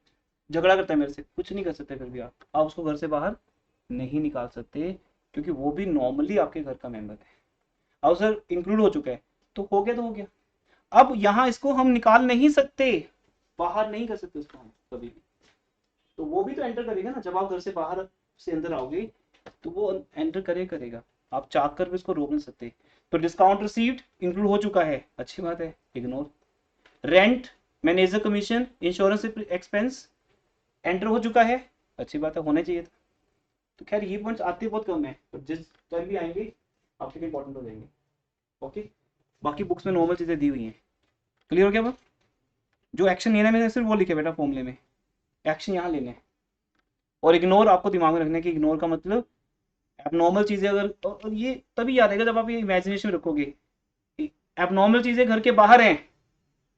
झगड़ा करता है मेरे से, कुछ नहीं कर सकते फिर भी आप उसको घर से बाहर नहीं निकाल सकते, क्योंकि वो भी नॉर्मली आपके घर का मेंबर है, अब सर इंक्लूड हो चुका है, तो हो गया तो हो गया। अब यहाँ इसको हम निकाल नहीं सकते, बाहर नहीं कर सकते उसको हम कभी भी, तो वो भी तो एंटर करेगा ना, जब आप घर से बाहर से अंदर आओगे तो वो एंटर करेगा, आप चाह कर भी उसको रोक नहीं सकते। तो डिस्काउंट रिसीव्ड इंक्लूड हो चुका है, अच्छी बात है, ignore. Rent, manager commission, insurance expense enter हो चुका है, अच्छी बात है, होना चाहिए था। तो खैर ये पॉइंट्स आते बहुत कम है, पर जिस टाइम भी आएंगे आपके लिए इंपॉर्टेंट हो जाएंगे। ओके, बाकी बुक्स में नॉर्मल चीजें दी हुई हैं, क्लियर हो गया बात। जो एक्शन लेना है मैंने सिर्फ वो लिखे बेटा फॉर्मूले में, एक्शन यहाँ लेने हैं। और इग्नोर आपको दिमाग में रखना कि इग्नोर का मतलब एबनॉर्मल चीजें, अगर और ये तभी याद आएगा जब आप ये इमेजिनेशन में रखोगे, एबनॉर्मल चीजें घर के बाहर हैं,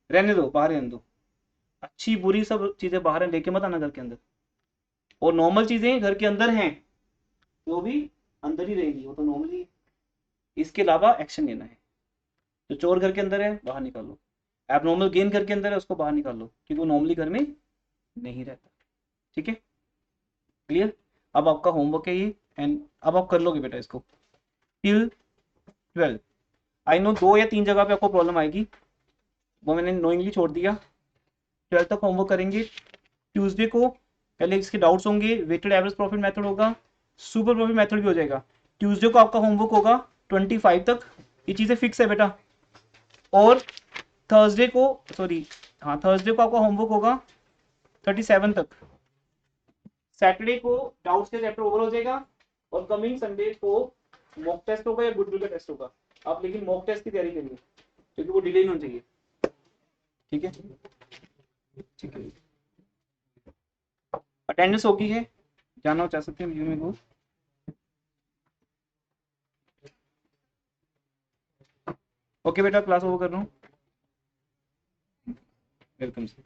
रहने दो, बाहर रहने दो, अच्छी बुरी सब चीजें बाहर हैं, लेके मत आना घर के अंदर, और नॉर्मल चीजें घर के अंदर हैं जो भी अंदर ही रहेगी, वो तो नॉर्मली, इसके अलावा एक्शन लेना है। तो चोर घर के अंदर है, बाहर निकालो, एबनॉर्मल गेन घर के अंदर है, उसको बाहर निकालो, क्योंकि वो नॉर्मली घर में नहीं रहता, ठीक है, क्लियर। अब आपका होमवर्क है ये, एंड अब आप कर लोगे बेटा इसको टिल 12। आई नो 2 या 3 जगह पे आपको प्रॉब्लम आएगी, वो मैंने नोइंगली छोड़ दिया, 12 तक होमवर्क करेंगे। ट्यूसडे को पहले इसके डाउट्स होंगे, वेटेड एवरेज प्रॉफिट मेथड होगा, सुपर प्रॉफिट मेथड भी हो जाएगा। ट्यूसडे को आपका होमवर्क होगा 25 तक, ये चीजें फिक्स है बेटा। और थर्सडे को, सॉरी हाँ, थर्सडे को आपका होमवर्क होगा 37 तक। सैटरडे को डाउट्स का चैप्टर ओवर हो जाएगा, और कमिंग संडे को मॉक टेस्ट होगा या गुडविल का टेस्ट होगा। आप लेकिन मॉक टेस्ट की तैयारी करिए, क्योंकि वो डिले नहीं होना चाहिए, ठीक है, ठीक है। अटेंडेंस होगी है, जाना हो चाह सकते हैं व्यू में को। ओके बेटा, क्लास ओवर कर रहा हूँ, वेलकम से।